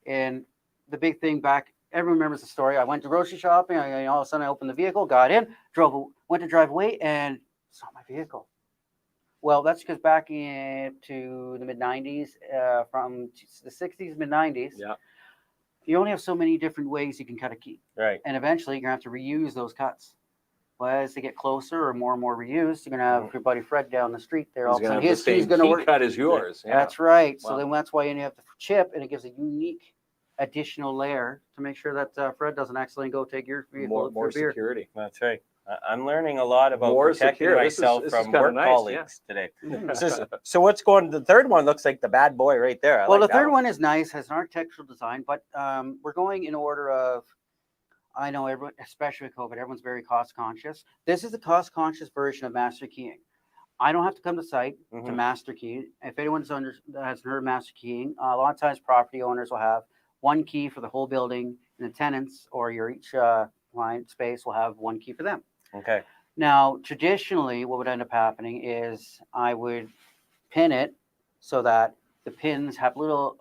And the big thing back, everyone remembers the story. I went to grocery shopping. All of a sudden I opened the vehicle, got in, went to drive away, and saw my vehicle. Well, that's because back into the mid-90s, from the 60s, mid-90s, you only have so many different ways you can cut a key. Right. And eventually you're going to have to reuse those cuts. Well, as they get closer or more reused, you're going to have your buddy Fred down the street there. All of a sudden, his key's going to work. Cut as yours. Yeah. That's right. Wow. So then that's why you have the chip, and it gives a unique additional layer to make sure that Fred doesn't accidentally go take your vehicle more security. That's right. I'm learning a lot about more protecting secure. myself this from work colleagues today. So what's the third one looks like the bad boy right there. Well, the third one is nice, has an architectural design, but we're going in order of, I know everyone, especially with COVID, everyone's very cost conscious. This is the cost conscious version of master keying. I don't have to come to site to master key. If anyone hasn't heard of master keying, a lot of times property owners will have one key for the whole building, and the tenants or each client space will have one key for them. Okay. Now, traditionally, what would end up happening is I would pin it so that the pins have little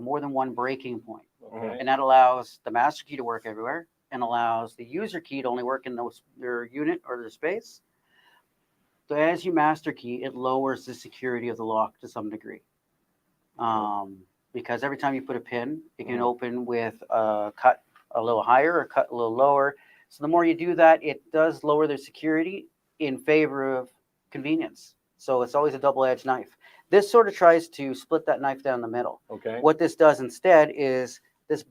more than one breaking point. Okay. And that allows the master key to work everywhere and allows the user key to only work in their unit or their space. So as you master key, it lowers the security of the lock to some degree. Because every time you put a pin, it can open with a cut a little higher or cut a little lower. So the more you do that, it does lower their security in favor of convenience. So it's always a double-edged knife. This sort of tries to split that knife down the middle. Okay. What this does instead is this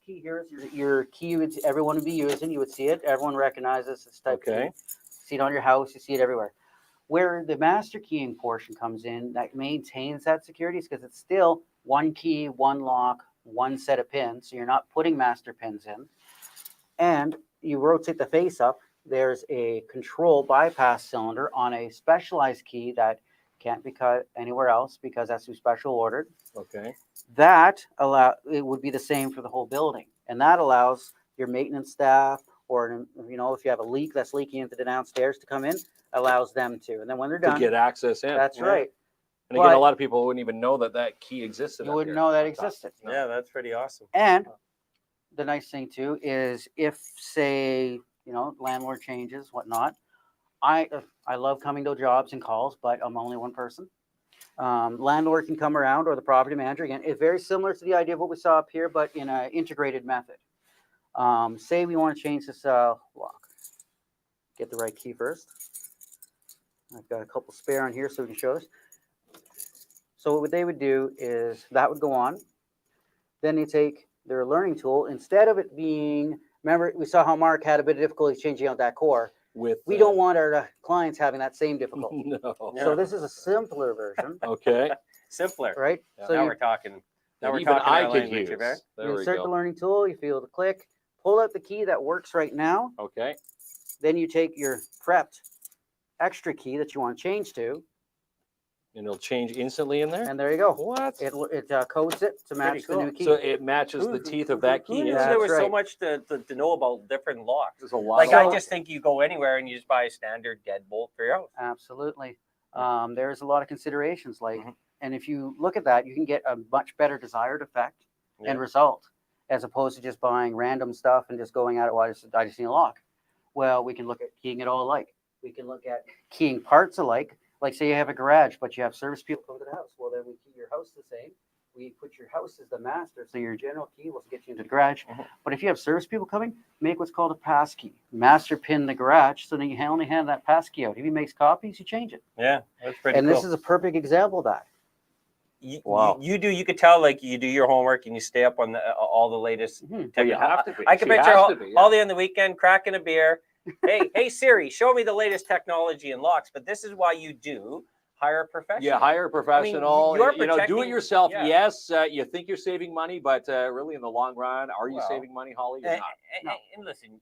key here is your key everyone would be using. You would see it. Everyone recognizes this type of key. See it on your house. You see it everywhere. Where the master keying portion comes in, that maintains that security, is because it's still one key, one lock, one set of pins. So you're not putting master pins in. And you rotate the face up. There's a control bypass cylinder on a specialized key that can't be cut anywhere else because that's special ordered. Okay. It would be the same for the whole building. And that allows your maintenance staff, or if you have a leak that's leaking into the downstairs to come in, allows them to. And then when they're done, to get access in. That's right. And again, a lot of people wouldn't even know that key existed. You wouldn't know that existed. Yeah, that's pretty awesome. And the nice thing too is if, say, landlord changes, whatnot. I love coming to jobs and calls, but I'm only one person. Landlord can come around, or the property manager. Again, it's very similar to the idea of what we saw up here, but in an integrated method. Say we want to change this lock. Get the right key first. I've got a couple spare on here so we can show this. So what they would do is that would go on. Then they take their learning tool. Instead of it being, remember, we saw how Mark had a bit of difficulty changing out that core. We don't want our clients having that same difficulty. No. So this is a simpler version. Okay. Simpler. Right? Yeah. So Now we're talking. Now we're even talking I our could language, use. okay? There you we insert go. the learning tool, you feel the click, pull out the key that works right now. Okay. Then you take your prepped extra key that you want to change to, And it'll change instantly in there? and there you go. What? It codes it to match the new key. So it matches the teeth of that Who key. knew Yeah, there was that's so right. much to know about different locks? There's a lot. Like, of I just think you go anywhere and you just buy a standard deadbolt for your house. Absolutely. There's a lot of considerations. And if you look at that, you can get a much better desired effect and result, as opposed to just buying random stuff and just going at it. Well, I just need a lock. Well, we can look at keying it all alike. We can look at keying parts alike. Like, say you have a garage, but you have service people come to the house. Well, then we key your house the same. We put your house as the master, so your general key will get you into the garage. But if you have service people coming, make what's called a pass key. Master pin the garage, so then you only have that pass key out. If he makes copies, you change it. Yeah, that's pretty And cool. this is a perfect example of that. You could tell, like, you do your homework and you stay up on all the latest. Well, you have to be. I can She picture has to be, yeah. all day on the weekend cracking a beer. hey Siri, show me the latest technology in locks. But this is why you do hire a professional. Yeah, hire a professional. you're do it protecting- yourself. yeah. Yes, you think you're saving money, but really in the long run, are you Well, saving money, Holly? You're not. And listen,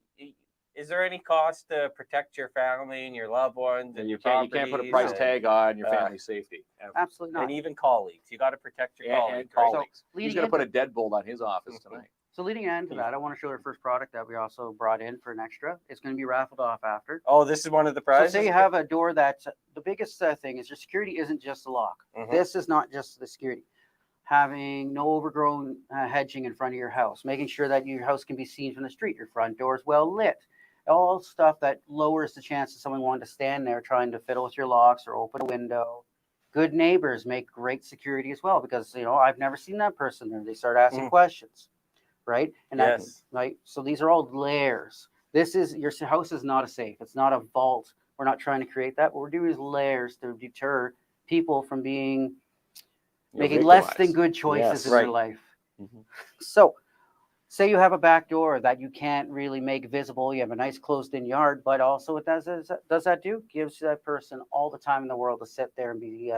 is there any cost to protect your family and your loved ones and You your can't put a properties price and- tag on your family's safety. Absolutely not. and even colleagues? You got to protect your And colleagues. right? colleagues. He's going to put a deadbolt on his office tonight. So leading into that, I want to show our first product that we also brought in for an extra. It's going to be raffled off after. Oh, this is one of the prizes. So say you have a door that's the biggest thing is your security isn't just the lock. This is not just the security. Having no overgrown hedging in front of your house, making sure that your house can be seen from the street, your front door is well lit. All stuff that lowers the chance of someone wanting to stand there trying to fiddle with your locks or open a window. Good neighbors make great security as well because, you know, I've never seen that person there. They start asking questions. Right? And yes. Right. So these are all layers. This is your house is not a safe. It's not a vault. We're not trying to create that. What we're doing is layers to deter people from making less than good choices in their life. So say you have a back door that you can't really make visible. You have a nice closed-in yard, but also what does that do? Gives that person all the time in the world to sit there and be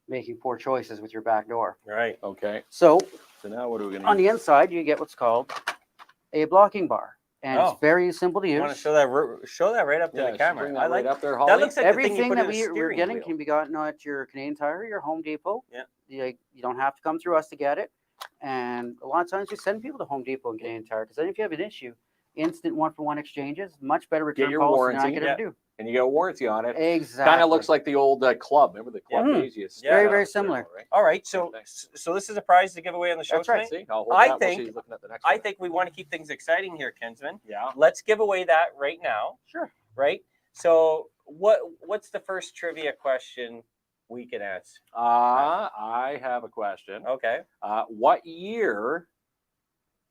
making poor choices with your back door. Right. Okay. So now what are we going to on the inside, you get what's called a blocking bar. And it's very simple to use. You want to show that right up to the camera? I like up there, Holly. That looks like everything the thing you that we're getting can be gotten at your Canadian Tire, your Home Depot. Yeah. You don't have to come through us to get it. And a lot of times we send people to Home Depot and Canadian Tire because then if you have an issue, instant 1-for-1 exchanges, much better return get your policy warranty, than I could ever do. And you get a warranty on it. Exactly. Kind of looks like the old club. Remember the club days? Very, very similar. All right. So this is a prize to give away on the show That's right. tonight. See, I think we want to keep things exciting here, Kinsman. Yeah. Let's give away that right now. Sure. Right. So what's the first trivia question we can answer? I have a question. Okay. What year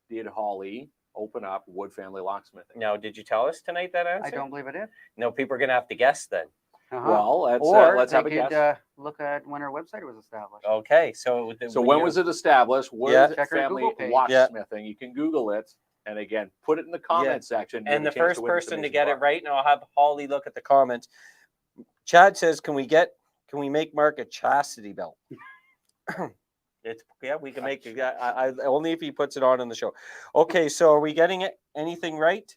did Holly open up Wood Family Locksmithing? Now, did you tell us tonight that answer? I don't believe I did. No, people are going to have to guess then. Well, let's have a guess. Look at when our website was established. Okay, so when was it established? Wood Check our Family Google page. Locksmithing. You can Google it, and again, put it in the comment section. And the first person to get it right, and I'll have Holly look at the comments. Chad says, "Can we make Mark a chastity belt?" We can make it. Only if he puts it on in the show. Okay, so are we getting anything right?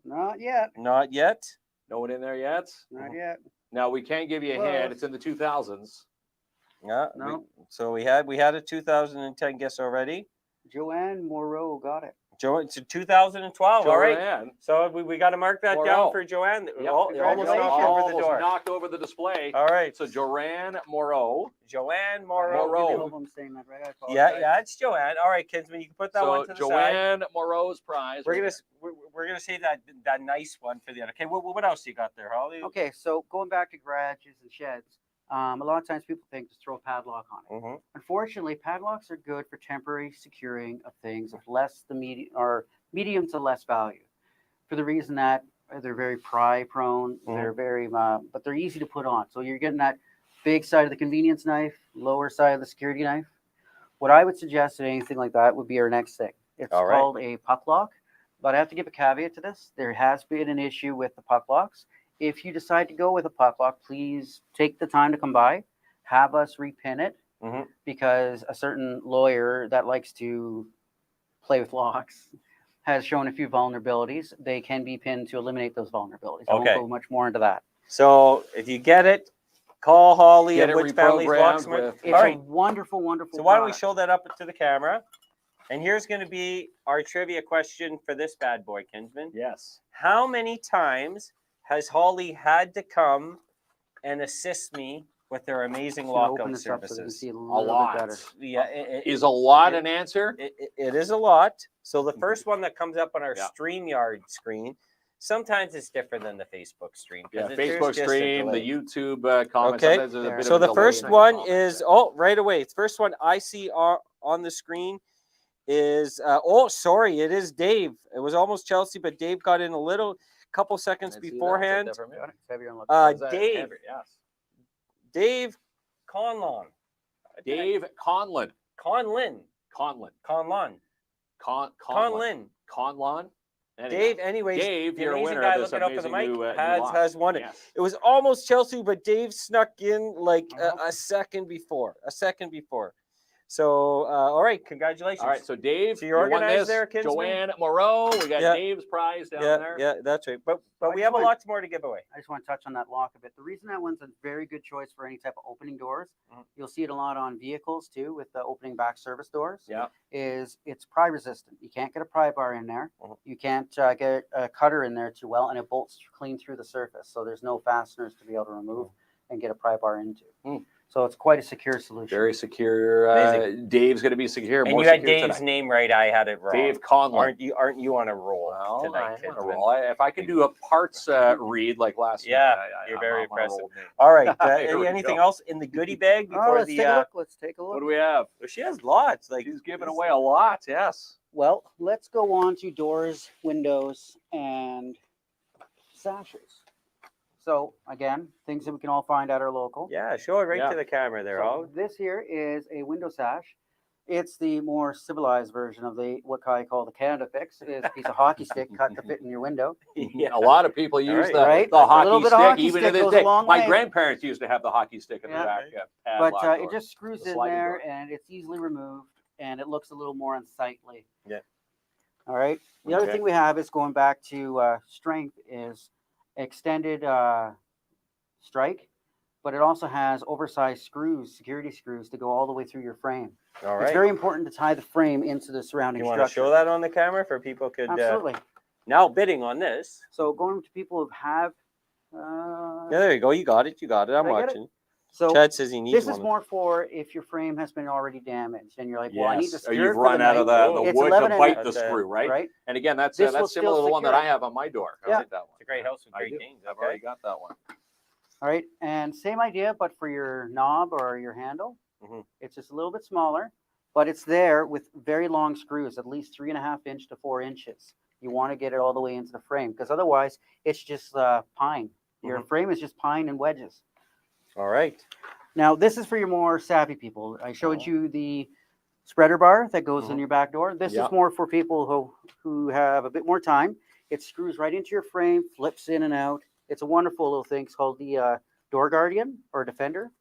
Not yet. Not yet. No one in there yet? Not yet. Now we can't give you a hint. It's in the 2000s. Yeah. No. So we had a 2010 guess already. Joanne Moreau got it. Joanne, it's 2012. All right. So we got to mark that down for Joanne. Yep. Almost knocked over the door. Knocked over the display. All right. So Joanne Moreau. I hope I'm saying that right. I apologize. Yeah, it's Joanne. All right, Kinsman, you can put that one to the side. Joanne Moreau's prize. We're gonna save that nice one for the end. Okay, what else you got there, Holly? Okay, so going back to garages and sheds, a lot of times people think just throw a padlock on it. Unfortunately, padlocks are good for temporary securing of things of medium to less value, for the reason that they're very pry prone. They're very, but they're easy to put on. So you're getting that big side of the convenience knife, lower side of the security knife. What I would suggest in anything like that would be our next thing. It's called a puck lock, but I have to give a caveat to this. There has been an issue with the puck locks. If you decide to go with a puck lock, please take the time to come by, have us repin it, because a certain lawyer that likes to play with locks has shown a few vulnerabilities. They can be pinned to eliminate those vulnerabilities. I won't go much more into that. So if you get it, call Holly Get and it Wood Family's Locksmith. It's a wonderful, wonderful So why don't we product. show that up to the camera? And here's going to be our trivia question for this bad boy, Kinsman. Yes. How many times has Holly had to come and assist me with their amazing lockout services? So a lot. Yeah. Is a lot an answer? It is a lot. So the first one that comes up on our StreamYard screen, sometimes it's different than the Facebook stream. Yeah, Facebook stream, the YouTube comments. Okay. So the first one is, right away. The first one I see on the screen is, sorry, it is Dave. It was almost Chelsea, but Dave got in a couple seconds beforehand. Dave Conlon. Dave Conlon. Conlon. Dave, anyways, Dave, you're a winner guy of this looking up for the mic, new has won it. Yes. It was almost Chelsea, but Dave snuck in like a second before. So, all right, congratulations. All right, so Dave, So you you're won organized this. there, Kinsman? Joanne Moreau, we got Yeah. Dave's prize down Yeah, there. yeah, that's right. But I we just have want- lots more to give away. I just want to touch on that lock a bit. The reason that one's a very good choice for any type of opening doors, Mhm. you'll see it a lot on vehicles too, with the opening back service doors. Yeah. Is it's pry resistant. You can't get a pry bar in there. Mhm. You can't get a cutter in there too well, and it bolts clean through the surface. So there's no fasteners to be able to remove and get a pry bar into. Mm. So it's quite a secure solution. Very secure. Amazing. Dave's going to be secure. And more you had secure Dave's tonight. name right. I had it wrong. Dave Conlon. Aren't you on a roll Well, tonight, I'm on a Kinsman? roll. If I could do a parts read like last Yeah, night, you're I'm very on a impressive. roll, Dave. All right. Here we Anything go. else in the goodie bag Oh, before let's the? take a look. Let's take a look. What do we have? She has lots. Like She's giving away a lot. Yes. Well, let's go on to doors, windows, and sashes. So again, things that we can all find at our local. Yeah, show it right Yeah. to the camera there. So Oh, this here is a window sash. It's the more civilized version of the what I call the Canada fix. It is a piece of hockey stick cut to fit in your window. A lot of people use right. the, Right. the A hockey little bit stick, of hockey even stick to this goes a day. long My way. grandparents used to have the hockey stick in Yeah. the back. But padlock it door. just screws The in sliding there, door. and it's easily removed, and it looks a little more unsightly. Yeah. All right. The other Okay. thing we have is going back to strength is extended strike, but it also has oversized screws, security screws, to go all the way through your frame. all It's right. very important to tie the frame into the surrounding You want to structure. show that on the camera for people could Absolutely. now bidding on this. So going to people who have. Yeah, there you go. You got it. You got it. I'm Did I get it? watching. So Chad says he needs this one. is more for if your frame has been already damaged, and you're like, well, I need to Yes. Or secure you've it for run the out of night. the It's wood 11 to and bite a- the screw, right? Right. And again, that's This will that's similar to still the one that I secure it. have on my door. I Yeah. like that one. It's a great house with I great do. things. I've Okay. already got that one. All right, and same idea, but for your knob or your handle, Mhm. it's just a little bit smaller, but it's there with very long screws, at least 3.5 to 4 inches. You want to get it all the way into the frame, because otherwise it's just pine. Your frame is just pine and wedges. All right. Now, this is for your more savvy people. I showed you the spreader bar that goes in your back door. This Yeah. is more for people who have a bit more time. It screws right into your frame, flips in and out. It's a wonderful little thing. It's called the Door Guardian or Defender.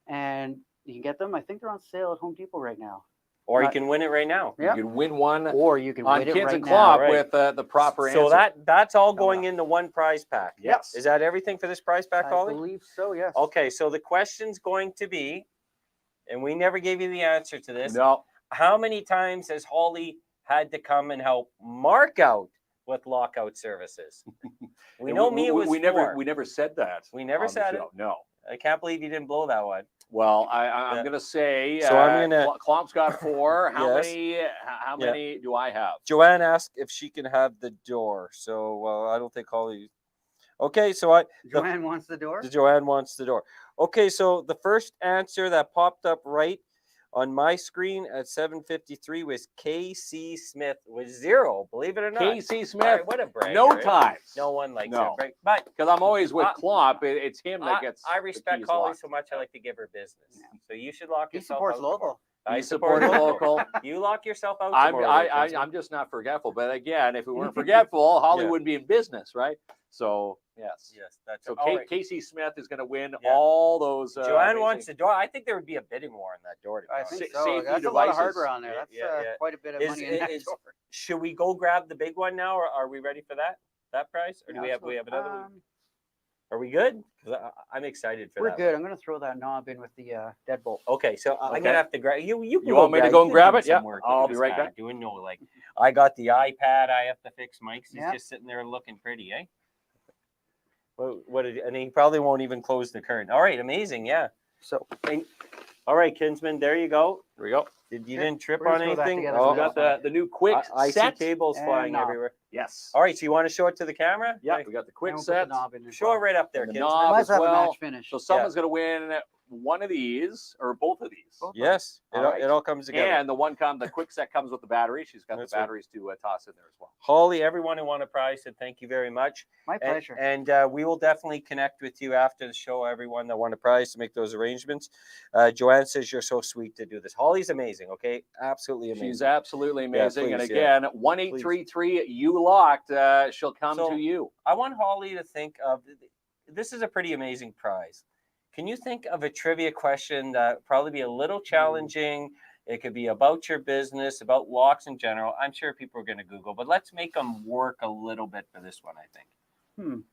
And you can get them. I think they're on sale at Home Depot right now. Or you Right. can win it right now. Yeah. You can win one Or you can on win it KINZ right and now. KLOMP right. with the proper So answer. that's all Coming going up. into one prize pack. Yes. Is that everything for this prize pack, I Holly? believe so, yes. Okay, so the question's going to be, and we never gave you the answer to this. No. How many times has Holly had to come and help Mark out with lockout services? We know me it was we four. never said that. We never on the said it. show. No. I can't believe you didn't blow that one. Well, I'm Yeah. going to say. So I'm gonna- KLOMP's got 4. How Yes. many? How Yeah. many do I have? Joanne asked if she can have the door. So I don't think Holly. Okay, so Joanne wants the door. Joanne wants the door. Okay, so the first answer that popped up right on my screen at 7:53 was KC Smith with 0. Believe it or not. KC All Smith. right, what a brag. No right? times. No one likes No. it, right? But Because I'm always with I- KLOMP. It's him that gets. I the respect keys Holly locked. so much. I like to give her business. So you should lock He yourself supports out tomorrow. local. I He support supported local. local. You lock yourself out I'm, tomorrow. I, Kinsman. I'm just not forgetful. But again, if we weren't forgetful, Holly Yeah. wouldn't be in business, right? So, yes. Yes, that's So all right. Casey Smith is going to win Yeah. all those. Joanne amazing- wants the door. I think there would be a bidding war on that door. To be I honest. think Sa- so. safety That's a lot of devices. hardware on there. Yeah, That's yeah. quite a bit of Is- money in that is- door. Should we go grab the big one now, or are we ready for that price, or do we have another one? Are we good? 'Cause I'm excited for We're that. good. I'm going to throw that knob in with the deadbolt. Okay, so I'm Okay. gonna have to grab you. You, can You want me to go and you grab do it? Yeah, some work. I'll Look at be this right guy back. Doing like I got the iPad. I have to fix Mike's. He's Yeah. just sitting there looking pretty, eh? What did, and he probably won't even close the curtain. All right, amazing, yeah. So All right, Kinsman, there you go. Here we go. You Yeah, didn't trip we're gonna on throw that anything? together We Oh, got the new quick I see set. cables and flying knob. everywhere. Yes. All right, so you want to show it to the camera? Yeah, Like, we got the and quick we'll put the set. knob in as show it well. right up there, And the Kinsman. knob Let's as have a well. match finish. So someone's going to win one of these or both of these. Both. Yes, All right. it all comes together. And the quick set comes with the battery. She's got That's the right. batteries to toss in there as well. Holly, everyone who won a prize said thank you very much. My pleasure. And we will definitely connect with you after the show, everyone that won a prize, to make those arrangements. Joanne says you're so sweet to do this. Holly's amazing, okay? Absolutely amazing. She's absolutely amazing. please, and yeah. again, 1-833 you locked. She'll come So- to you. I want Holly to think of, this is a pretty amazing prize. Can you think of a trivia question that would probably be a little challenging It could be about your business, about locks in general. I'm sure people are going to Google, but let's make them work a little bit for this one, I think.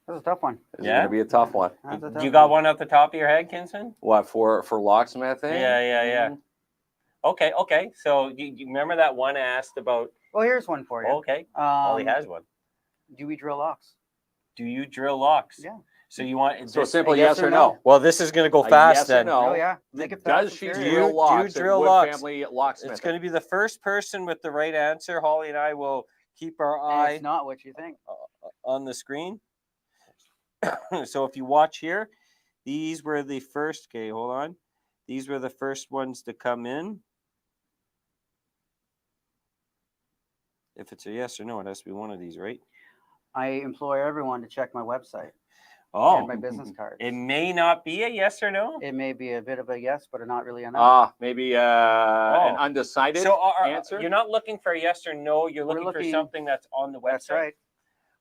That's a tough one. It's going to be a tough one. That's a tough You got one off the top of your head, Kinsman? What, for locksmithing? Yeah. Okay. So you remember that one asked about? Well, here's one for you. Okay. Ollie has one. Do we drill locks? Do you drill locks? Yeah. So you want So simple yes or no. Well, this is going to go A fast yes or then. no. Oh yeah. Make it Does fast she and Do furious. you drill locks? drill at Wood locks? Family Locksmithing. It's going to be the first person with the right answer. Holly and I will keep our And eye it's not what you think. on the screen. So if you watch here, these were the first. Okay, hold on. These were the first ones to come in. If it's a yes or no, it has to be one of these, right? I implore everyone to check my website Oh, and my business cards. it may not be a yes or no. It may be a bit of a yes, but not really enough. Maybe an undecided So answer. you're not looking for a yes or no. You're We're looking for looking- something that's on the website. That's right.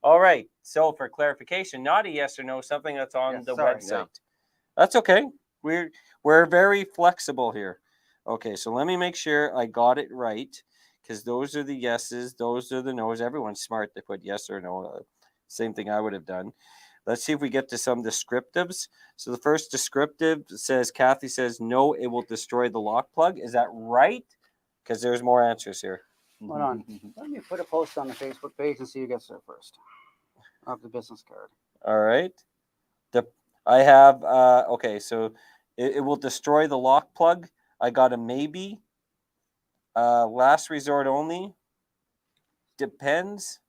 All right. So for clarification, not a yes or no, something that's on Yes, the sorry. website. Yeah. That's okay. We're very flexible here. Okay, so let me make sure I got it right, because those are the yeses, those are the no's. Everyone's smart. They put yes or no. Same thing I would have done. Let's see if we get to some descriptives. So the first descriptive says, Kathy says, no, it will destroy the lock plug. Is that right? Because there's more answers here. Hold on. Let me put a post on the Facebook page and see who gets there first. Of the business card. All right. I have, okay, so it will destroy the lock plug. I got a maybe. Last resort only. Depends.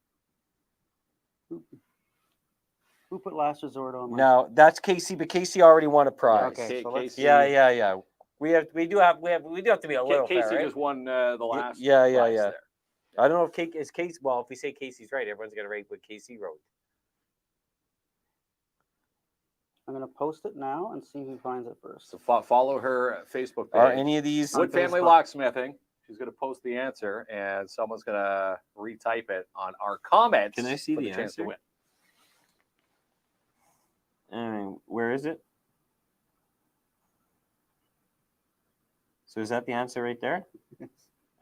Who put last resort on? Now that's Casey, but Casey already won a prize. Okay, so let's- Casey, Yeah. We do have to be a little Casey fair, right? just won the last. Yeah. prize there. I don't know if Casey. Well, if we say Casey's right, everyone's gonna rate what Casey wrote. I'm going to post it now and see who finds it first. So follow her Facebook page. Are any of these? Wood Family Facebook. Locksmithing. She's going to post the answer, and someone's going to retype it on our comments. Can I see for the chance to answer? win? Where is it? So is that the answer right there?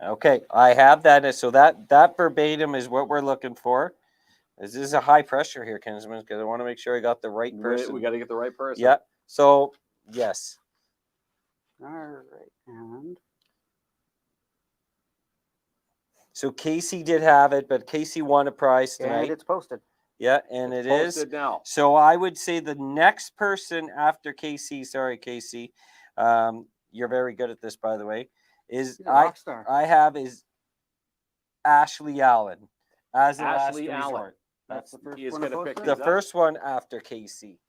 Okay, I have that. So that verbatim is what we're looking for. This is a high pressure here, Kinsman, because I want to make sure I got the right person. We got to get the right person. Yeah. So yes. All right. And So Casey did have it, but Casey won a prize tonight. it's posted. Yeah, and It's it is. posted now. So I would say the next person after Casey, sorry, Casey, you're very good at this, by the way, is He's a rock star. I have is Ashley Allen as the Ashley last Allen. resort. That's the first He is one going to I pick posted? The these up. first one after Casey.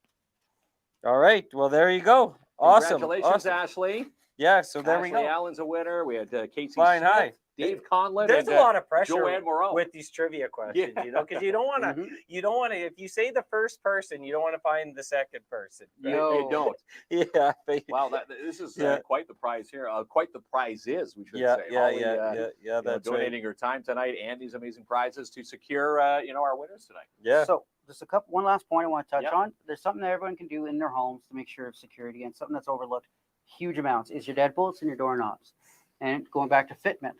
All right. Well, there you go. Awesome. Congratulations, Awesome. Ashley. Yeah. So there we Ashley go. Allen's a winner. We had Casey Flying Smith, high. Dave Conlon, There's and, a lot of pressure Joanne Moreau. with these trivia questions, Yeah. you know, because you don't want to. Mhm. You don't want to. If you say the first person, you don't want to find the second person. You No. don't. Yeah. Wow, this is Yeah. quite the prize here. Quite the prize is, we should Yeah. say. Yeah. Holly, Yeah. you know, That's donating right. her time tonight and these amazing prizes to secure, our winners tonight. Yeah. So just one last point I want to touch Yeah. on. There's something that everyone can do in their homes to make sure of security, and something that's overlooked huge amounts is your deadbolts and your doorknobs. And going back to fitment,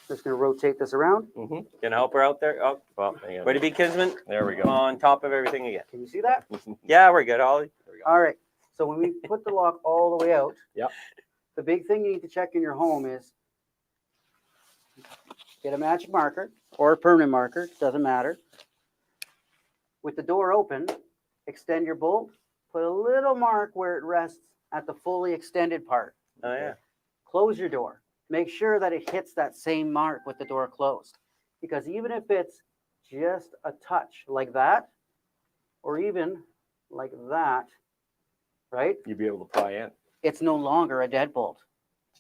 just going to rotate this around. Can I help her out there? Oh, well, way to be, Kinsman. There we go. On top of everything again. Can you see that? Yeah, we're good, Holly. All right. So when we put the lock all the way out, Yep. the big thing you need to check in your home is get a magic marker or a permanent marker, doesn't matter. With the door open, extend your bolt, put a little mark where it rests at the fully extended part. Oh yeah. Close your door. Make sure that it hits that same mark with the door closed. Because even if it's just a touch like that, or even like that, right? You'd be able to pry in. It's no longer a deadbolt.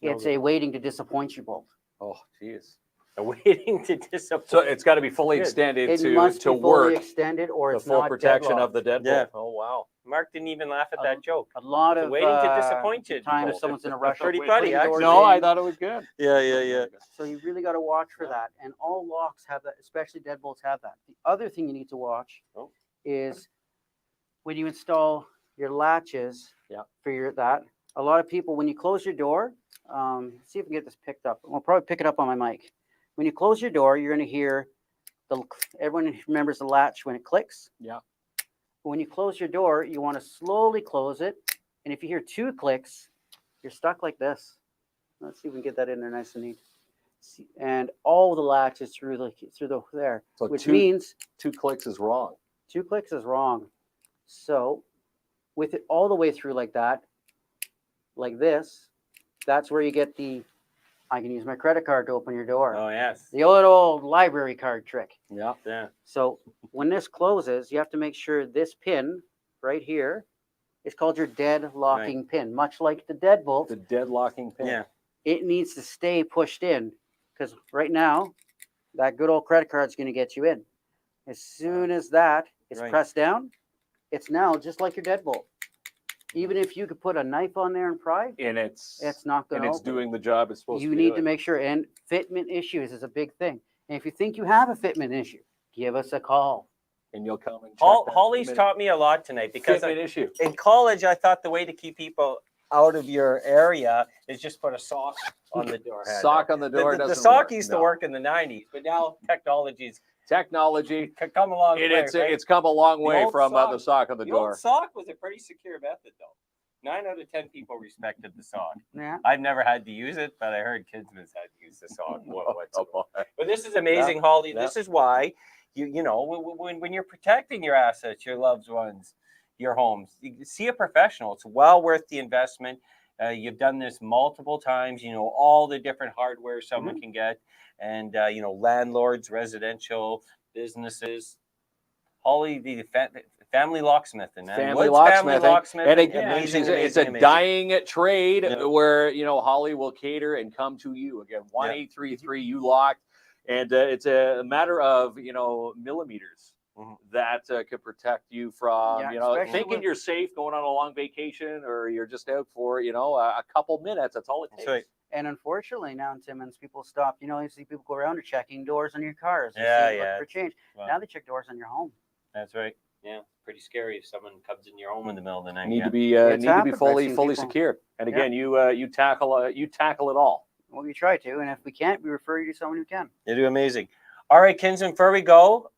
It's a waiting to disappoint you bolt. Oh, geez. Waiting to disappoint. So it's got to be fully Good. extended It to must be fully work extended, or the it's full not protection deadlocked. of the deadbolt. Yeah. Oh, wow. Mark didn't even laugh at that joke. A lot The of waiting to disappoint you. times Bolt. someone's in a rush. Pretty of funny, putting actually. doors No, I in. thought it was good. Yeah. So you really got to watch for that. And all locks have that, especially deadbolts have that. The other thing you need to watch is when you install your latches Yeah. for a lot of people, when you close your door, see if we can get this picked up. We'll probably pick it up on my mic. When you close your door, you're going to hear everyone remembers the latch when it clicks. Yeah. But when you close your door, you want to slowly close it. And if you hear 2 clicks, you're stuck like this. Let's see if we can get that in there nice and neat. And all the latches through there, So which 2 means 2 clicks is wrong. 2 clicks is wrong. So with it all the way through like that, like this, that's where you get I can use my credit card to open your door. Oh, yes. The old library card trick. Yeah. Yeah. So when this closes, you have to make sure this pin right here is called your dead locking pin, much like the deadbolt. The deadlocking pin. Yeah. It needs to stay pushed in because right now, that good old credit card is going to get you in. As soon as that is pressed down, it's now just like your deadbolt. Even if you could put a knife on there and pry, And it's not going to. and it's doing the job it's supposed to You be need doing. to make sure, and fitment issues is a big thing. And if you think you have a fitment issue, give us a call. And you'll come and check that Holly's fitment- taught me a lot tonight because fitment issue. in college, I thought the way to keep people out of your area is just put a sock on the door handle. Sock on the door The doesn't sock work. used No. to work in the 90s, but now technology's Technology. come along. And it's come a long way old from sock- the sock on the The door. old sock was a pretty secure method, though. 9 out of 10 people respected the sock. Yeah. I've never had to use it, but I heard kids had to use the sock. Oh, boy. But this is amazing, Holly. This is why you know when you're protecting your assets, your loved ones, your homes, you see a professional. It's well worth the investment. You've done this multiple times. You know all the different hardware someone can get, and you know landlords, residential businesses. Holly, the family locksmithing, man. Family Woods locksmithing. And again, amazing, it's a amazing. dying trade Yeah. where, you know, Holly will cater and come to you. Again, 1-833 you locked. And it's a matter of, you know, millimeters that could protect you from, you know, especially thinking with- you're safe going on a long vacation or you're just out for, you know, a couple minutes. That's all it takes. That's right. And unfortunately, now in Timmins, people stop. You know, you see people go around and checking doors on your cars. They Yeah, see, look yeah. for change. Wow. Now they check doors on your home. That's right. Yeah, pretty scary if someone comes in your home in the middle of the night. Need yeah. to be It's need to be happened. I've fully seen fully people- secured. And again, you tackle it all. Well, we try to, and if we can't, we refer you to someone who can. They do amazing. All right, Kinsman, before we go,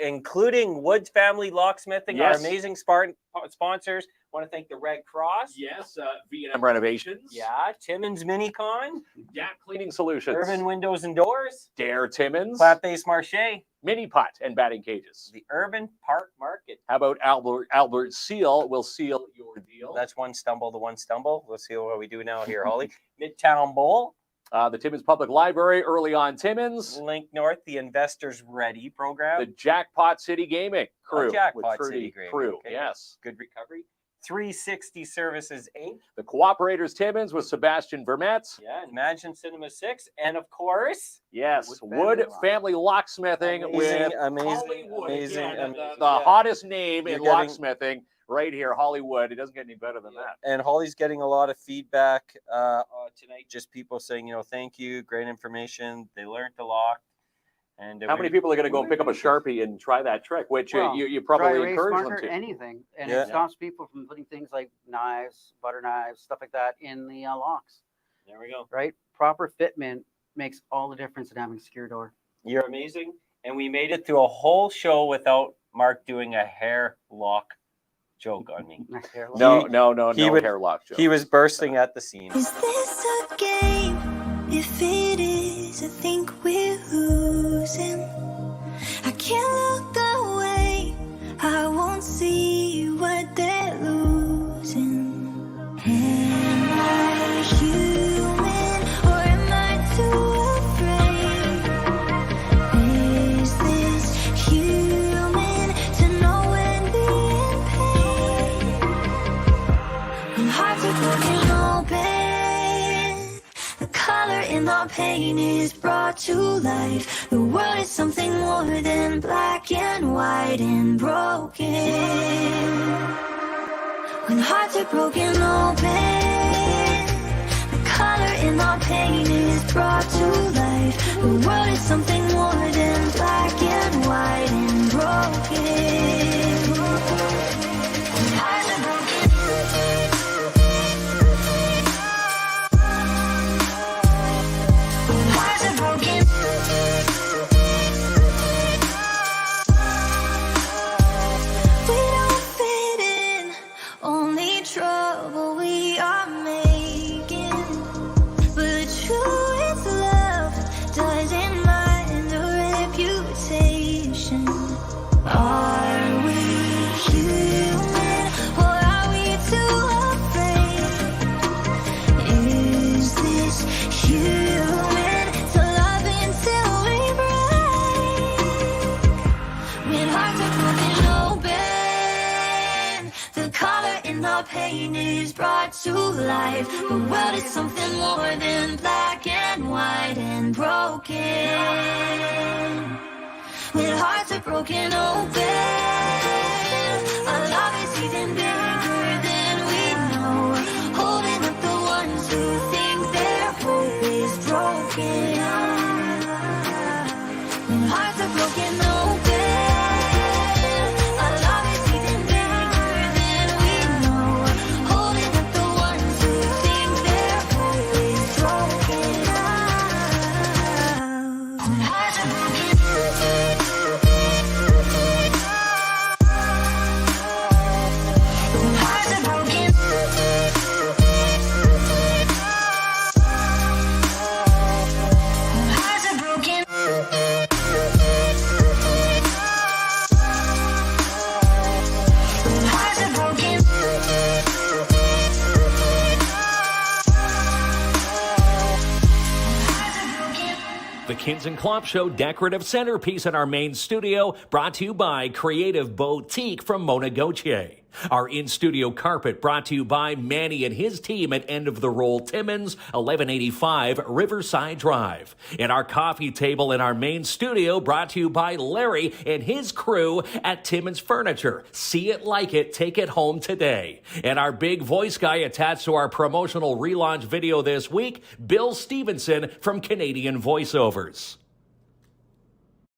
including Woods Family Locksmithing, our Yes. amazing sponsors. Want to thank the Red Cross. Yes, V&M Renovations. Yeah, Timmins Minicon, Gap Cleaning Solutions. Urban Windows and Doors, Dare Timmins. Plat Base Marché, Mini Putt and batting cages. the Urban Park Market. How about Albert Seal will seal your deal? That's one stumble to one stumble. We'll see what we do now here, Holly. Midtown Bowl, The Timmins Public Library, early on Timmins. Link North, the Investors Ready program. The Jackpot City Gaming crew. Jackpot with City Trudy Gaming, crew. okay. Yes. Good Recovery. 360 Services Inc. The Cooperators Timmins with Sebastian Vermette. Yeah, Imagine Cinema 6. And of course, Yes. Wood Wood Family Locksmithing with amazing, Hollywood. amazing. Again, the yeah. hottest name You're in getting- locksmithing right here, Hollywood. It doesn't get any better than that. And Holly's getting a lot of feedback tonight. Just people saying, you know, thank you, great information. They learned a lot. And How many people are going to go and pick up a Sharpie and try that trick, which Well, you Dry probably erase encourage them marker, to? anything, and Yeah. it stops people from putting things like knives, butter knives, stuff like that in the locks. There we go. Right? Proper fitment makes all the difference in having a secure door. You're amazing. And we made it through a whole show without Mark doing a hair lock joke on me. Nice hair lock. No he would- hair lock joke. He was bursting at the seams. Is this a game? If it is, I think we're losing. I can't look away. I won't see what they're losing. Am I human or am I too afraid? Is this human to know when being pain? When hearts are broken open, the color in our pain is brought to life. The world is something more than black and white and broken. When hearts are broken open, the color in our pain is brought to life. The world is something more than black and white and broken. Pain is brought to life. The world is something more than black and white and broken. When hearts are broken open, our love is even bigger than we know. Holding up the ones who think their hope is broken. When hearts are broken open, KINZ and KLOMP Show decorative centerpiece in our main studio, brought to you by Creative Boutique from Mona Gauthier. Our in-studio carpet brought to you by Manny and his team at End of the Roll Timmins, 1185 Riverside Drive. And our coffee table in our main studio brought to you by Larry and his crew at Timmins Furniture. See it, like it, take it home today. And our big voice guy attached to our promotional relaunch video this week, Bill Stevenson from Canadian Voiceovers.